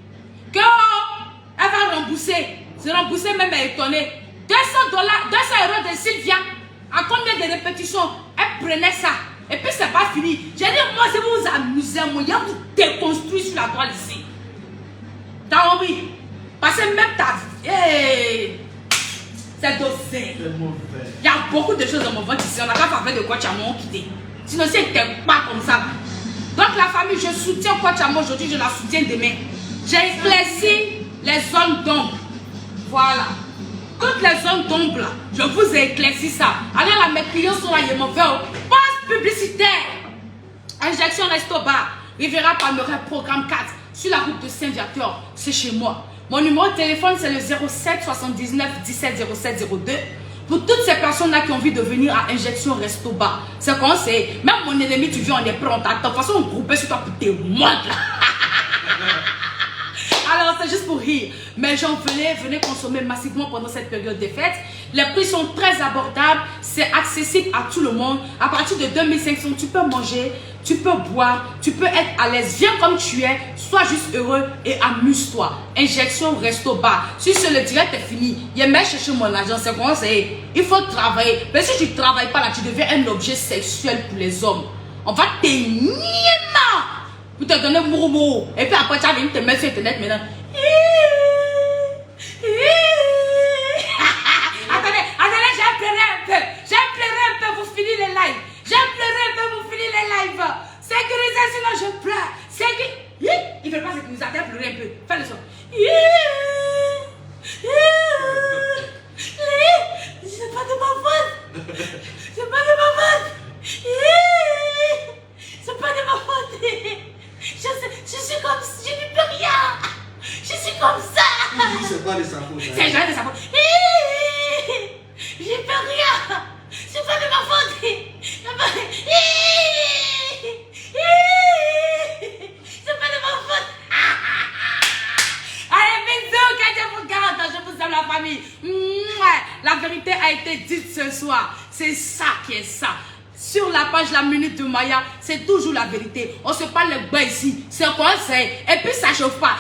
Que elle va rembourser. Se rembourser même, elle est étonnée. 200 € de Sylvia. À combien de répétitions? Elle prenait ça. Et puis c'est pas fini. J'ai dit, moi, c'est vous amuser, moi, il vous déconstruire sur la toile ici. T'as compris? Parce que même ta vie, hey, c'est dosé. Il y a beaucoup de choses dans mon ventre ici. On n'a pas fait de Kwachamo quitter. Sinon, si elle n'était pas comme ça. Donc, la famille, je soutiens Kwachamo aujourd'hui, je la soutiens demain. J'ai éclairci les zones d'ombre. Voilà. Toutes les zones d'ombre là, je vous ai éclairci ça. Alors là, mes clients sont là, ils m'ont fait poste publicitaire. Injection Resto Bar, Riviera Palmeraie, programme 4, sur la route de Saint-Viateur, c'est chez moi. Mon numéro de téléphone, c'est le 07 79 17 07 02. Pour toutes ces personnes-là qui ont envie de venir à Injection Resto Bar, c'est quand c'est, même mon ennemi, tu viens, on est prêt, on t'attend. De toute façon, on groupait sur toi pour tes modes là. Alors, c'est juste pour rire. Mais gens, venez consommer massivement pendant cette période des fêtes. Les prix sont très abordables. C'est accessible à tout le monde. À partir de 2500, tu peux manger, tu peux boire, tu peux être à l'aise. Viens comme tu es, sois juste heureux et amuse-toi. Injection Resto Bar. Si le direct est fini, il y a chercher mon argent. C'est comment c'est? Il faut travailler. Mais si tu ne travailles pas là, tu deviens un objet sexuel pour les hommes. On va te nier. Pour te donner mourou. Et puis après, tu vas venir te mettre sur Internet maintenant. Attendez, j'ai pleuré un peu. J'ai pleuré un peu pour finir les lives. J'ai pleuré un peu pour finir les lives. Sécurisez, sinon je pleure. Il ne veut pas sécuriser. Attends, pleurer un peu. Fais le son. C'est pas de ma faute. C'est pas de ma faute. C'est pas de ma faute. Je suis comme ça, je n'y peux rien. Je suis comme ça. C'est pas de sa faute. C'est jamais de sa faute. Je n'y peux rien. C'est pas de ma faute. C'est pas de ma faute. Allez, bisous, quand je vous garde, je vous aime la famille. La vérité a été dite ce soir. C'est ça qui est ça. Sur la page La Minute de Maya, c'est toujours la vérité. On se parle le bas ici. C'est quoi c'est? Et puis ça chauffe pas.